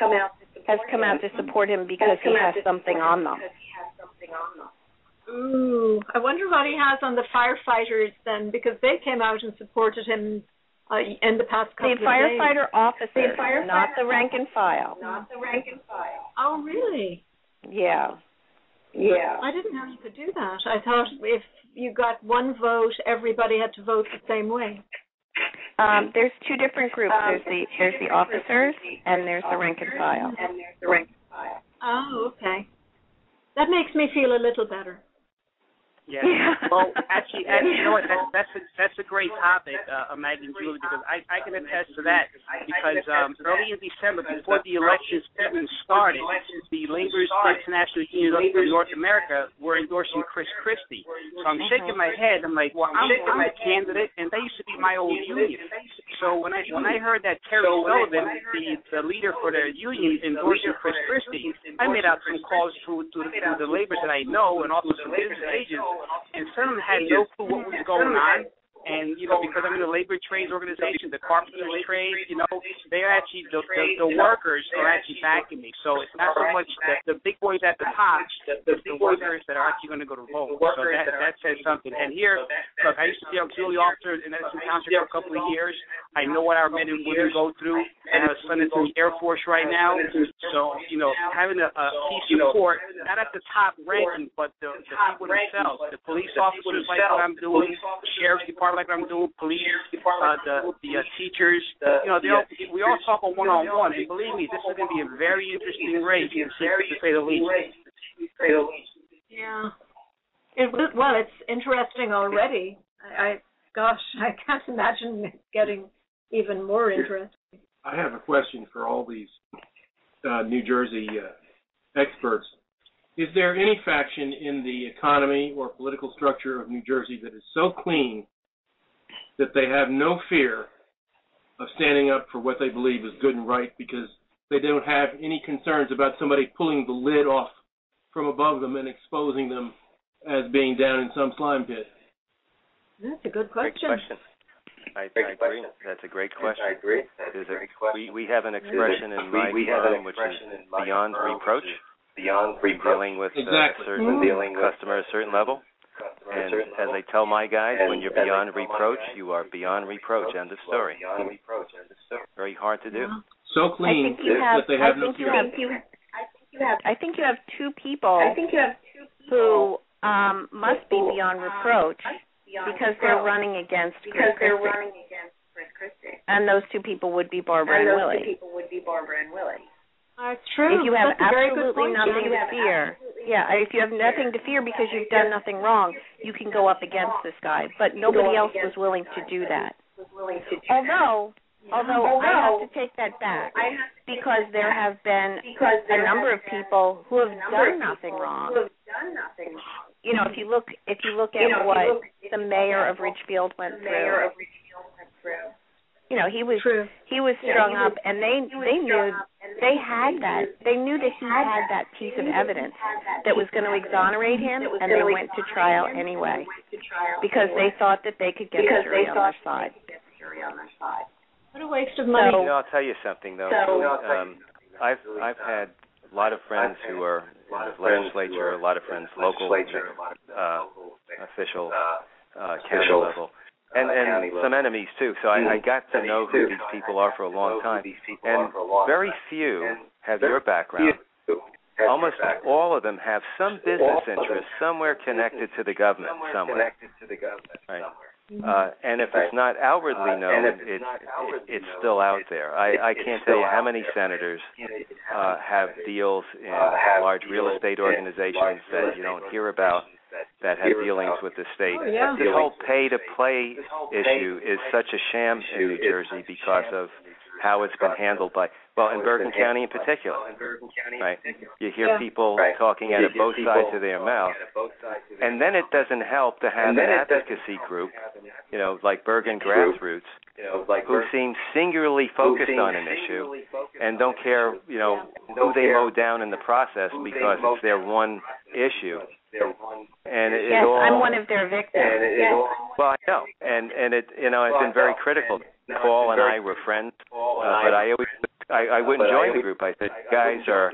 Speaker 3: has come out to support him because he has something on them.
Speaker 2: Ooh, I wonder what he has on the firefighters then, because they came out and supported him in the past couple of days.
Speaker 3: The firefighter officers, not the rank and file.
Speaker 2: Oh, really?
Speaker 3: Yeah.
Speaker 2: I didn't know you could do that. I thought if you got one vote, everybody had to vote the same way.
Speaker 3: There's two different groups. There's the officers and there's the rank and file.
Speaker 2: Oh, okay. That makes me feel a little better.
Speaker 4: Yeah. Well, actually, you know what? That's a great topic, Maggie and Julie, because I can attest to that. Because early in December, before the elections even started, the Labor International Union of North America were endorsing Chris Christie. So I'm shaking my head. I'm like, well, I'm a candidate, and they used to be my old union. So when I heard that Terry Sullivan, the leader for the union, endorsing Chris Christie, I made out some calls to the laborers that I know, and also some business agents. And some of them had no clue what was going on. And, because I'm in the labor trades organization, the carpenters trade, they're actually, the workers are actually backing me. So it's not so much the big boys at the top, it's the workers that are actually going to go to vote. So that says something. And here, look, I used to be auxiliary officer in Edison Township for a couple of years. I know what our men and women go through. I have a son that's in the Air Force right now. So, having a key support, not at the top ranking, but the people themselves, the police officers like what I'm doing, sheriff's department like I'm doing, police, the teachers, we all talk on one-on-one, and believe me, this is going to be a very interesting race, to say the least.
Speaker 2: Yeah. It's interesting already. I can't imagine it getting even more interesting.
Speaker 5: I have a question for all these New Jersey experts. Is there any faction in the economy or political structure of New Jersey that is so clean that they have no fear of standing up for what they believe is good and right because they don't have any concerns about somebody pulling the lid off from above them and exposing them as being down in some slime pit?
Speaker 2: That's a good question.
Speaker 7: Great question. I agree. That's a great question. We have an expression in my firm which is beyond reproach. Dealing with certain customer at a certain level. And as I tell my guys, when you're beyond reproach, you are beyond reproach. End of story. Very hard to do.
Speaker 5: So clean that they have no fear.
Speaker 3: I think you have two people who must be beyond reproach because they're running against Chris Christie. And those two people would be Barbara and Willie.
Speaker 2: That's true.
Speaker 3: If you have
Speaker 2: That's
Speaker 3: absolutely nothing to fear, if you have nothing to fear because you've done nothing wrong, you can go up against this guy. But nobody else was willing to do that. Although I have to take that back because there have been a number of people who have done nothing wrong if you look at what the mayor of Ridgefield went through, he was strung up, and they knew they had that. They knew that he had that piece of evidence that was going to exonerate him, and they went to trial anyway because they thought that they could get the jury on their side.
Speaker 2: What a waste of money.
Speaker 7: I'll tell you something though. I've had a lot of friends who are in the legislature, a lot of friends local official, county level. And some enemies too. So I got to know who these people are for a long time. And very few have your background. Almost all of them have some business interest somewhere connected to the government somewhere. Right. And if it's not outwardly known, it's still out there. I can't tell you how many senators have deals in large real estate organizations that you don't hear about, that have dealings with the state.
Speaker 2: Oh, yeah.
Speaker 7: This whole pay-to-play issue is such a sham in New Jersey because of how it's been handled in Bergen County in particular. Right? You hear people talking out of both sides of their mouth, and then it doesn't help to have an advocacy group, like Bergen Grassroots, who seem singularly focused on an issue and don't care, who they mow down in the process because it's their one issue. And
Speaker 3: yes, I'm one of their victims.
Speaker 7: Well, I know, and it, it's been very critical. Paul and I were friends, but I wouldn't join the group. I said, you guys are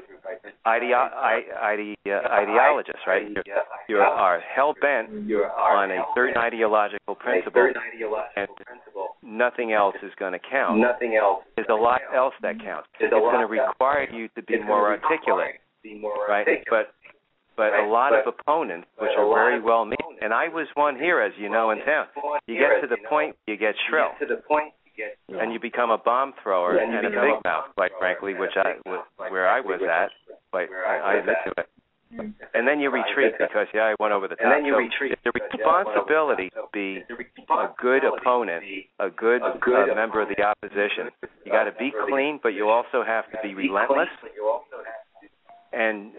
Speaker 7: ideologists, right? You are hell bent on a certain ideological principle, and nothing else is going to count. There's a lot else that counts. It's going to require you to be more articulate, right? But a lot of opponents, which are very well meaning, and I was one here, as you know, in town. You get to the point, you get shrill, and you become a bomb thrower and a big mouth, quite frankly, where I was at. I admit to it. And then you retreat because I went over the top. The responsibility to be a good opponent, a good member of the opposition. You got to be clean, but you also have to be relentless and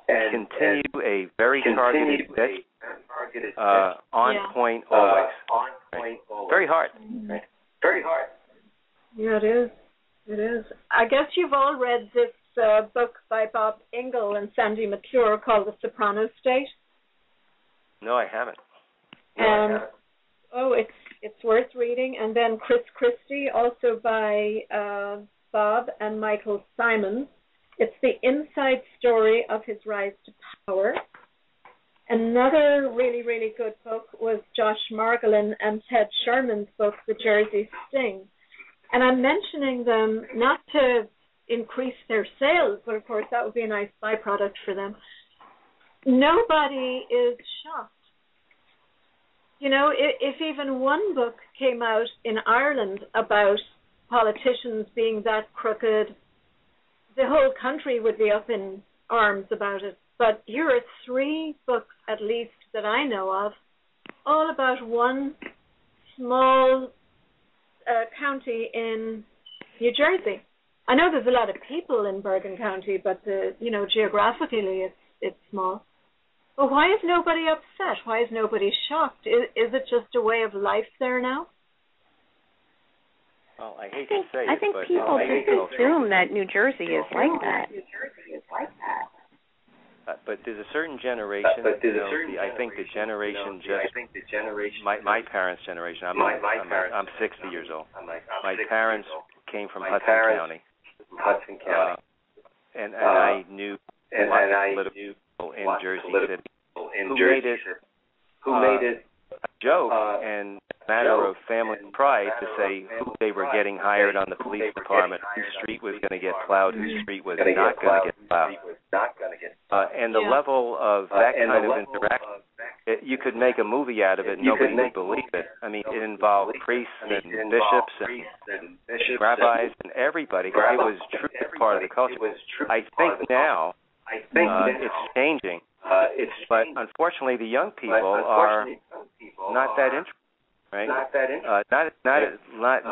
Speaker 7: continue a very targeted pitch, on point always. Right? Very hard. Very hard.
Speaker 2: Yeah, it is. It is. I guess you've all read this book by Bob Ingle and Sandy McClure called The Soprano State.
Speaker 7: No, I haven't.
Speaker 2: It's worth reading. And then Chris Christie, also by Bob and Michael Simons. It's the inside story of his rise to power. Another really, really good book was Josh Margolin and Ted Sherman's book, The Jersey Sting. And I'm mentioning them not to increase their sales, but of course that would be a nice byproduct for them. Nobody is shocked. If even one book came out in Ireland about politicians being that crooked, the whole country would be up in arms about it. But here are 3 books, at least, that I know of, all about one small county in New Jersey. I know there's a lot of people in Bergen County, but geographically it's small. But why is nobody upset? Why is nobody shocked? Is it just a way of life there now?
Speaker 7: Well, I hate to say
Speaker 3: I think people just assume that New Jersey is like that.
Speaker 7: But there's a certain generation. I think the generation my parents' generation. I'm 60 years old. My parents came from Hudson County. And I knew a lot of political people in Jersey City who made it a joke and a matter of family pride to say who they were getting hired on the police department, whose street was going to get plowed, whose street was not going to get plowed. And the level of that kind of interaction, you could make a movie out of it and nobody would believe it. I mean, it involved priests and bishops and rabbis and everybody. It was truly part of the culture. I think now it's changing. But unfortunately, the young people are not that interested. Right? Not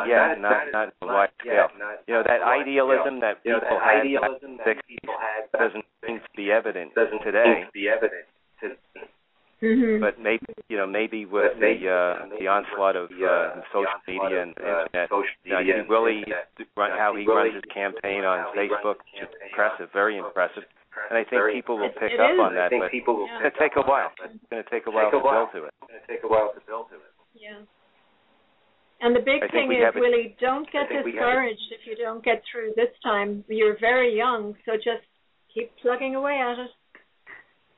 Speaker 7: yet, not a wide scale. That idealism that people had back in the 60s doesn't seem to be evident today. But maybe with the onslaught of social media and internet, how he runs his campaign on Facebook is impressive, very impressive. And I think people will pick up on that, but it's going to take a while. It's going to take a while to build to it.
Speaker 2: Yeah. And the big thing is, Willie, don't get discouraged if you don't get through this time. You're very young, so just keep plugging away at it.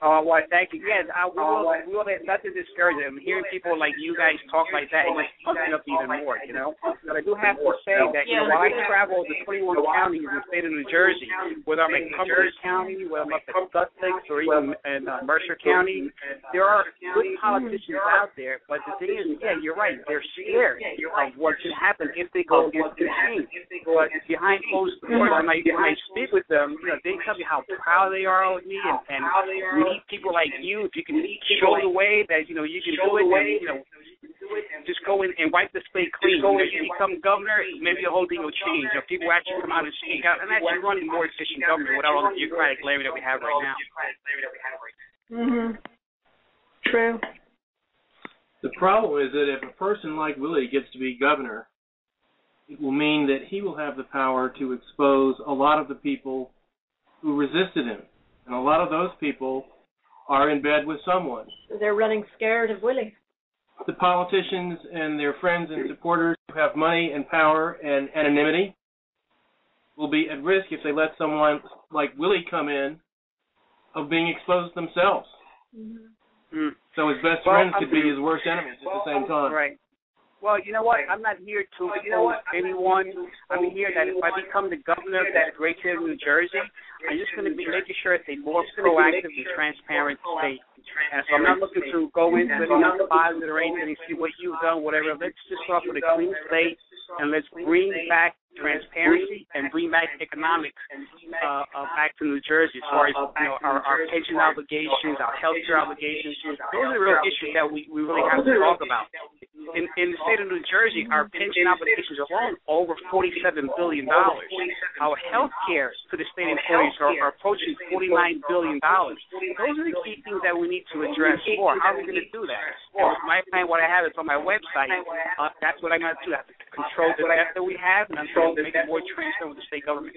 Speaker 4: Oh, well, thank you. Yes, we will have nothing to discourage them. Hearing people like you guys talk like that, it just pumps it up even more, But I do have to say that, while I travel to 21 counties in the state of New Jersey, whether I'm in Cumberland County, whether I'm up at Sussex, or even in Mercer County, there are good politicians out there. But the thing is, you're right. They're scared of what can happen if they go against the machine. But behind closed doors, when I speak with them, they tell me how proud they are of me, and we need people like you. If you can show the way that you can do it, and just go in and wipe the slate clean. If you become governor, maybe the whole thing will change. People actually come out and speak out and actually run a more efficient government without all the bureaucratic labor that we have right now.
Speaker 2: True.
Speaker 5: The problem is that if a person like Willie gets to be governor, it will mean that he will have the power to expose a lot of the people who resisted him, and a lot of those people are in bed with someone.
Speaker 2: They're running scared of Willie.
Speaker 5: The politicians and their friends and supporters who have money and power and anonymity will be at risk if they let someone like Willie come in of being exposed themselves. So his best friends could be his worst enemies at the same time.
Speaker 4: Right. Well, you know what? I'm not here to expose anyone. I'm here that if I become the governor of this great state of New Jersey, I'm just going to be making sure it's a more proactive and transparent state. And so I'm not looking to go into any closet or anything and see what you've done, whatever. Let's just start with a clean slate, and let's bring back transparency and bring back economics back to New Jersey as far as our pension obligations, our health care obligations. Those are the real issues that we really have to talk about. In the state of New Jersey, our pension obligations alone are over $47 billion. Our health care to the state employees are approaching $49 billion. Those are the key things that we need to address more. How are we going to do that? My plan, what I have is on my website. That's what I'm going to do. I have to control the debt that we have, and I'm going to make it more transparent with the state government.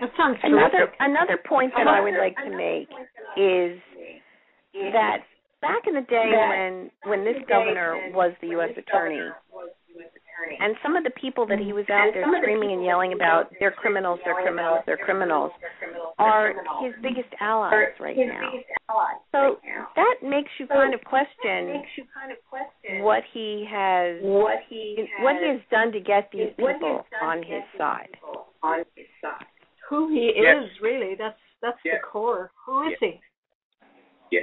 Speaker 2: That sounds
Speaker 3: another point that I would like to make is that back in the day when this governor was the U.S. attorney, and some of the people that he was out there screaming and yelling about, they're criminals, are his biggest allies right now. So that makes you kind of question what he has done to get these people on his side.
Speaker 2: Who he is, really, that's the core. Who is he?
Speaker 4: Yeah,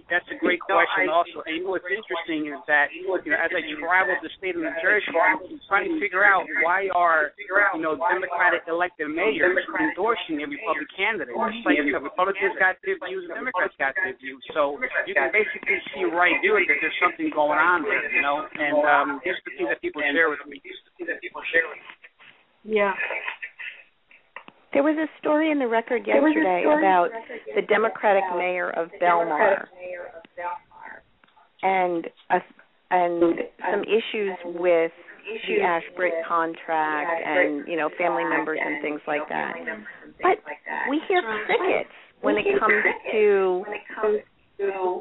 Speaker 4: that's a great question also. And what's interesting is that, as I travel the state of New Jersey, I'm trying to figure out why are, Democratic elected mayors endorsing a Republican candidate. It's like, Republicans got their views, Democrats got their views. So you can basically see right through it that there's something going on there, and these are the things that people share with me.
Speaker 2: Yeah.
Speaker 3: There was a story in the Record yesterday about the Democratic mayor of Belmar and some issues with the Ashbridge contract and, family members and things like that. But we hear crickets when it comes to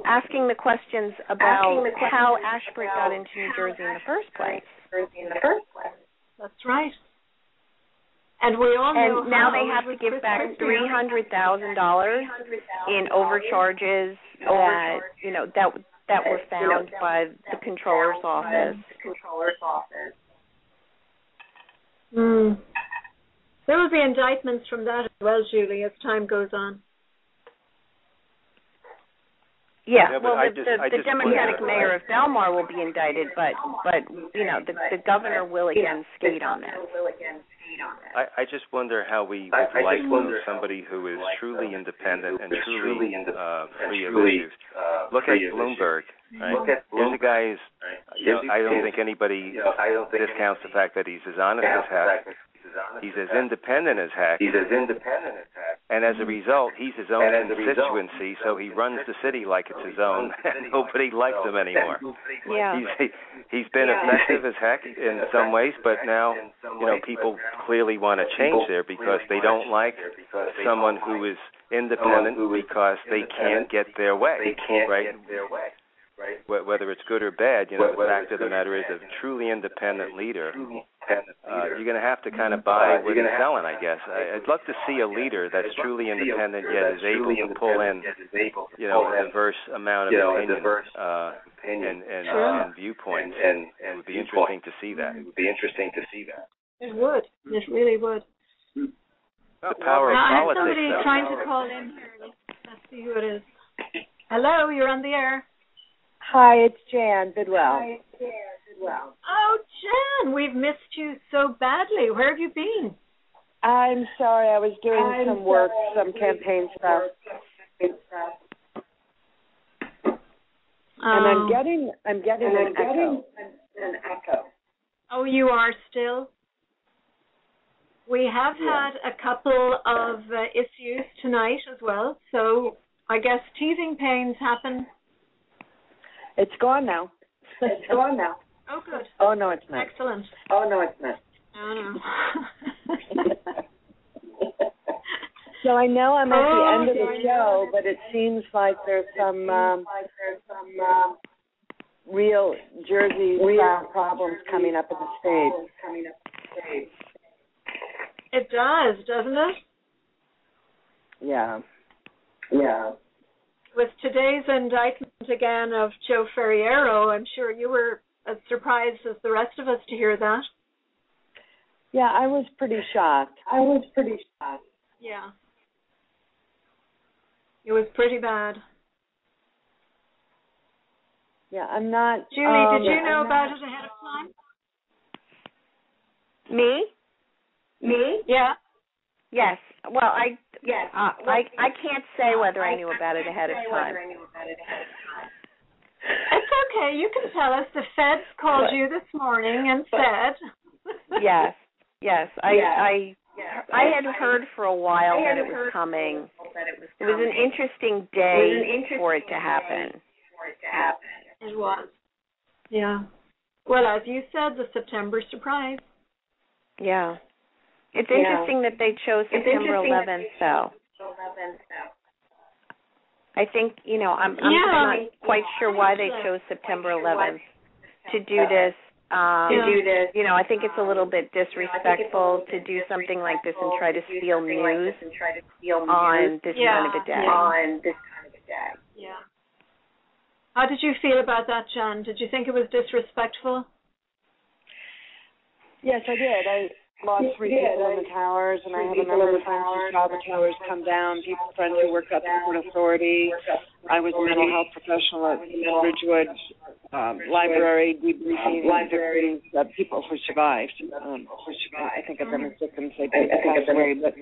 Speaker 3: asking the questions about how Ashbridge got into New Jersey in the first place.
Speaker 2: That's right. And we all know
Speaker 3: and now they have to give back $300,000 in overcharges that were found by the Comptroller's office.
Speaker 2: There will be indictments from that as well, Julie, as time goes on.
Speaker 3: Yeah, well, the Democratic mayor of Belmar will be indicted, but the governor will again skate on that.
Speaker 7: I just wonder how we would like somebody who is truly independent and truly free of issues. Look at Bloomberg. Right? Here's a guy I don't think anybody discounts the fact that he's as honest as heck. He's as independent as heck. And as a result, he's his own constituency, so he runs the city like it's his own, and nobody likes him anymore.
Speaker 3: Yeah.
Speaker 7: He's been effective as heck in some ways, but now, people clearly want to change there because they don't like someone who is independent because they can't get their way, right? Whether it's good or bad, the fact of the matter is, a truly independent leader, you're going to have to kind of buy what he's selling, I guess. I'd love to see a leader that's truly independent yet is able to pull in, a diverse amount of opinion and viewpoints. And it would be interesting to see that.
Speaker 2: It would. It really would.
Speaker 7: The power of
Speaker 2: I have
Speaker 7: politics.
Speaker 2: somebody trying to call in here. Let's see who it is. Hello, you're on the air.
Speaker 8: Hi, it's Jan Bidwell.
Speaker 2: Oh, Jan, we've missed you so badly. Where have you been?
Speaker 8: I'm sorry, I was doing some work, some campaign stuff. And I'm getting an echo.
Speaker 2: Oh, you are still? We have had a couple of issues tonight as well, so I guess teething pains happen.
Speaker 8: It's gone now.
Speaker 2: Oh, good.
Speaker 8: Oh, no, it's not.
Speaker 2: Excellent.
Speaker 8: Oh, no, it's not.
Speaker 2: Oh, no.
Speaker 8: So I know I'm at the end of the show, but it seems like there's some real Jersey-style problems coming up at the stage.
Speaker 2: It does, doesn't it?
Speaker 8: Yeah.
Speaker 2: With today's indictment again of Joe Ferriero, I'm sure you were as surprised as the rest of us to hear that.
Speaker 8: Yeah, I was pretty shocked.
Speaker 2: Yeah. It was pretty bad.
Speaker 8: Yeah, I'm not...
Speaker 2: Julie, did you know about it ahead of time?
Speaker 3: Me?
Speaker 2: Yeah.
Speaker 3: Yes. Well, I can't say whether I knew about it ahead of time.
Speaker 2: It's okay. You can tell us. The feds called you this morning and said.
Speaker 3: Yes. I had heard for a while that it was coming. It was an interesting day for it to happen.
Speaker 2: It was. Yeah. Well, as you said, the September surprise.
Speaker 3: Yeah. It's interesting that they chose September 11th, though. I think, I'm not quite sure why they chose September 11th to do this. I think it's a little bit disrespectful to do something like this and try to steal news on this kind of a day.
Speaker 2: Yeah. How did you feel about that, Jan? Did you think it was disrespectful?
Speaker 8: Yes, I did. I lost 3 people in the towers, and I have a number of friends who saw the towers come down, friends who worked at the Port Authority. I was a mental health professional at Ridgewood Library, debriefing victims, people who survived. I think of them as victims. They passed away, but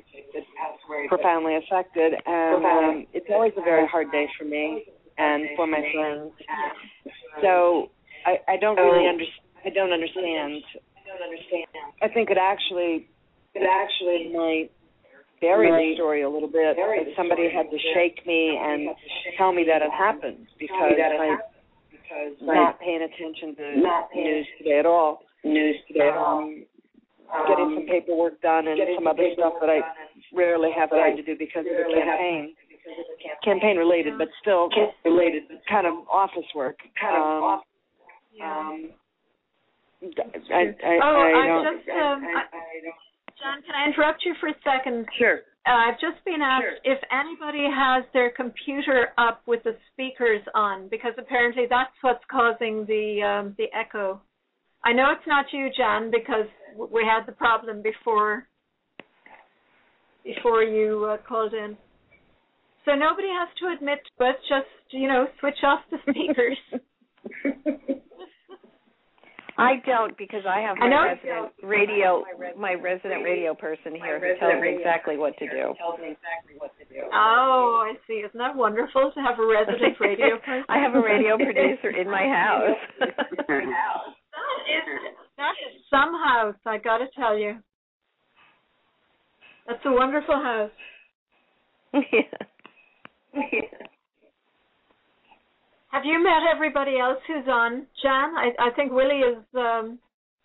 Speaker 8: profoundly affected. And it's always a very hard day for me and for my friends. So I don't really understand. I think it actually might bury the story a little bit if somebody had to shake me and tell me that it happened because I'm not paying attention to news today at all. Getting some paperwork done and some other stuff that I rarely have time to do because of the campaign related, but still kind of office work.
Speaker 2: John, can I interrupt you for a second?
Speaker 8: Sure.
Speaker 2: I've just been asked if anybody has their computer up with the speakers on, because apparently that's what's causing the echo. I know it's not you, Jan, because we had the problem before you called in. So nobody has to admit to it. Just switch off the speakers.
Speaker 3: I don't, because I have my resident radio person here who tells me exactly what to do.
Speaker 2: Oh, I see. Isn't that wonderful to have a resident radio person?
Speaker 3: I have a radio producer in my house.
Speaker 2: That is some house, I got to tell you. That's a wonderful house. Have you met everybody else who's on? Jan, I think Willie is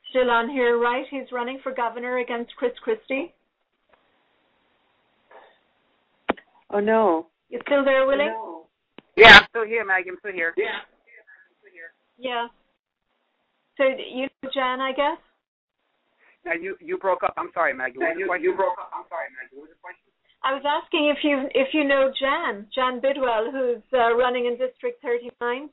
Speaker 2: still on here, right? He's running for governor against Chris Christie.
Speaker 8: Oh, no.
Speaker 2: You still there, Willie?
Speaker 8: No.
Speaker 4: Yeah, I'm still here, Maggie. I'm still here.
Speaker 2: Yeah. So you know Jan, I guess?
Speaker 4: Now, you broke up. I'm sorry, Maggie. What was the question? You broke up. I'm sorry, Maggie. What was the question?
Speaker 2: I was asking if you know Jan Bidwell, who's running in District 39.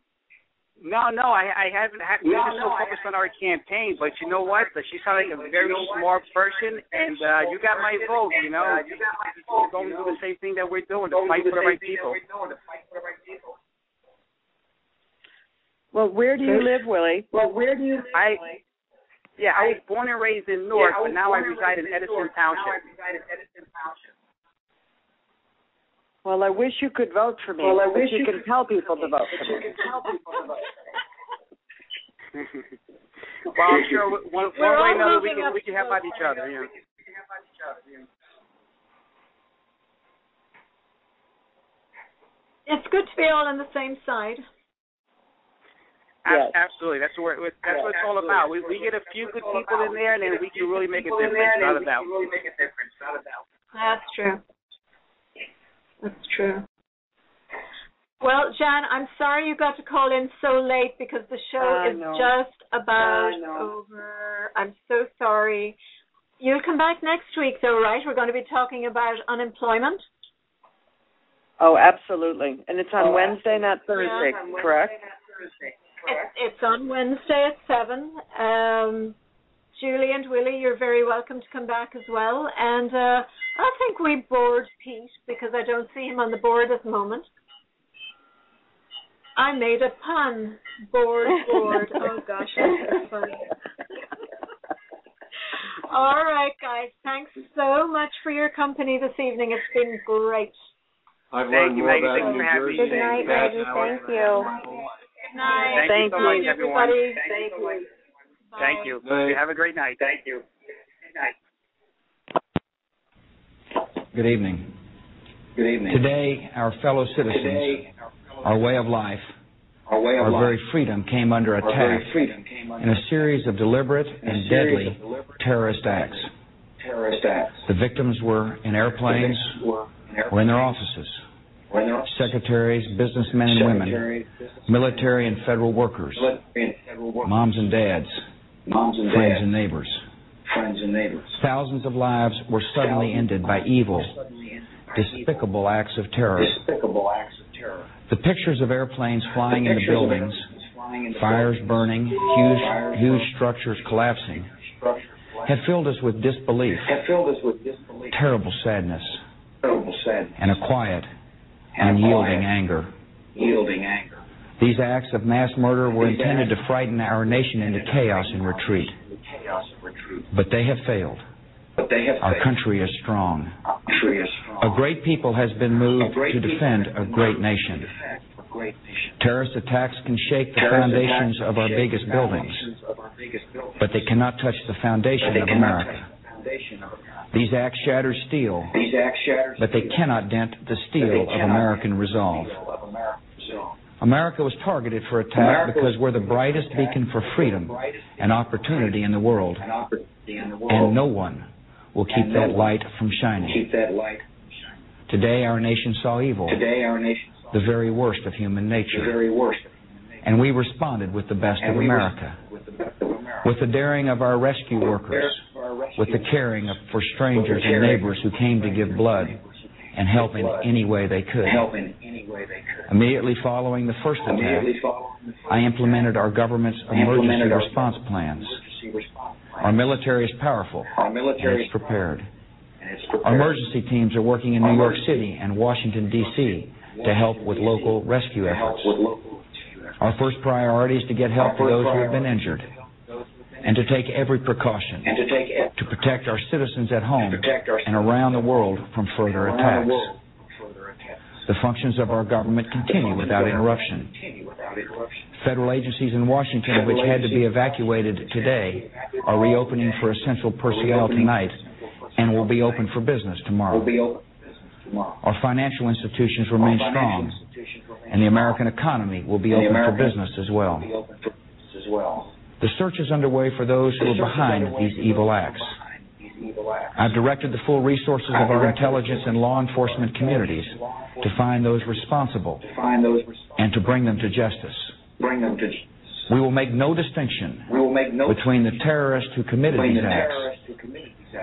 Speaker 4: No, I haven't. We're just so focused on our campaign, but you know what? She sounds like a very smart person, and you got my vote. You know, you're going to do the same thing that we're doing to fight for the right people.
Speaker 8: Well, where do you live, Willie?
Speaker 4: I was born and raised in North, but now I reside in Edison Township.
Speaker 8: Well, I wish you could vote for me. I wish you could tell people to vote for me.
Speaker 4: Well, I'm sure one way or another we can help out each other. Yeah.
Speaker 2: It's good to be all on the same side.
Speaker 8: Yes.
Speaker 4: Absolutely. That's what it's all about. We get a few good people in there, and then we can really make a difference. Not a doubt.
Speaker 2: That's true. That's true. Well, Jan, I'm sorry you got to call in so late because the show is just about over. I'm so sorry. You'll come back next week, though, right? We're going to be talking about unemployment.
Speaker 8: Oh, absolutely. And it's on Wednesday, not Thursday, correct?
Speaker 2: It's on Wednesday at 7. Julie and Willie, you're very welcome to come back as well. And I think we bored Pete because I don't see him on the board at the moment. I made a pun. Bored. Oh, gosh, that's funny. All right, guys. Thanks so much for your company this evening. It's been great.
Speaker 5: I've learned more about New Jersey.
Speaker 3: Good night, Maggie. Thank you.
Speaker 2: Good night.
Speaker 4: Thank you so much, everyone.
Speaker 2: Thank you.
Speaker 4: Thank you.
Speaker 5: Night.
Speaker 4: Have a great night. Thank you. Good night.
Speaker 9: Good evening. Today, our fellow citizens, our way of life, our very freedom came under attack in a series of deliberate and deadly terrorist acts. The victims were in airplanes or in their offices. Secretaries, businessmen and women, military and federal workers, moms and dads, friends and neighbors. Thousands of lives were suddenly ended by evil, despicable acts of terror. The pictures of airplanes flying into buildings, fires burning, huge structures collapsing, have filled us with disbelief, terrible sadness, and a quiet, unyielding anger. These acts of mass murder were intended to frighten our nation into chaos and retreat. But they have failed. Our country is strong. A great people has been moved to defend a great nation. Terrorist attacks can shake the foundations of our biggest buildings, but they cannot touch the foundation of America. These acts shatter steel, but they cannot dent the steel of American resolve. America was targeted for attack because we're the brightest beacon for freedom and opportunity in the world, and no one will keep that light from shining. Today our nation saw evil, the very worst of human nature, and we responded with the best of America, with the daring of our rescue workers, with the caring for strangers and neighbors who came to give blood and help in any way they could. Immediately following the first attack, I implemented our government's emergency response plans. Our military is powerful and it's prepared. Our emergency teams are working in New York City and Washington, D.C. to help with local rescue efforts. Our first priority is to get help to those who have been injured and to take every precaution to protect our citizens at home and around the world from further attacks. The functions of our government continue without interruption. Federal agencies in Washington, which had to be evacuated today, are reopening for essential personnel tonight and will be open for business tomorrow. our financial institutions remain strong, and the American economy will be open for business as well. The search is underway for those who are behind these evil acts. I've directed the full resources of our intelligence and law enforcement communities to find those responsible and to bring them to justice. We will make no distinction between the terrorists who committed these acts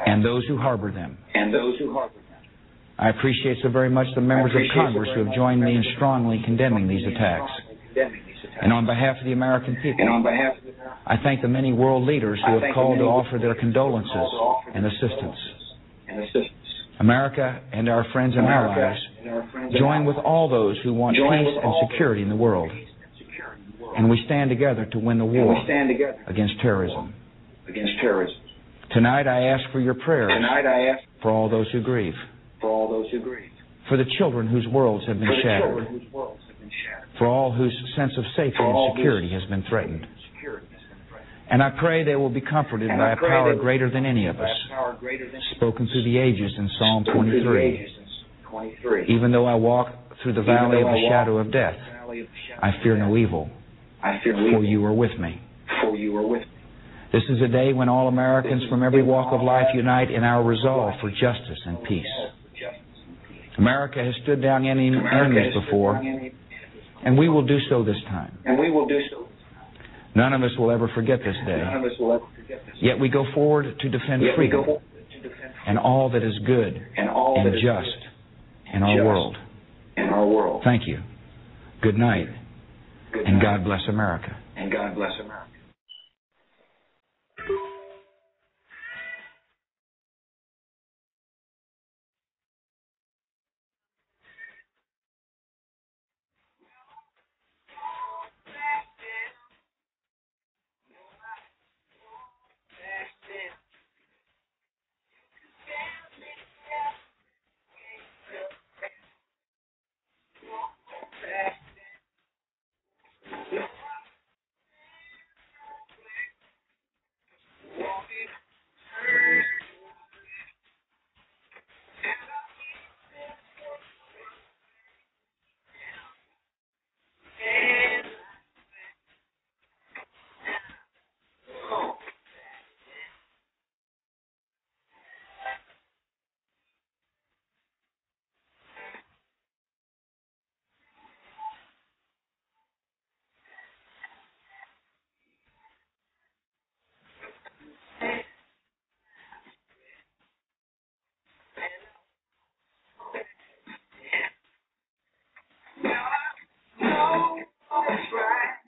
Speaker 9: and those who harbor them. I appreciate so very much the members of Congress who have joined me in strongly condemning these attacks. And on behalf of the American people, I thank the many world leaders who have called to offer their condolences and assistance. America and our friends and allies join with all those who want peace and security in the world. And we stand together to win the war against terrorism. Tonight I ask for your prayers for all those who grieve, for the children whose worlds have been shattered, for all whose sense of safety and security has been threatened. And I pray they will be comforted by a power greater than any of us, spoken through the ages in Psalm 23. Even though I walk through the valley of the shadow of death, I fear no evil, for you are with me. This is a day when all Americans from every walk of life unite in our resolve for justice and peace. America has stood down enemies before, and we will do so this time. None of us will ever forget this day. Yet we go forward to defend freedom and all that is good and just in our world. Thank you. Good night, and God bless America.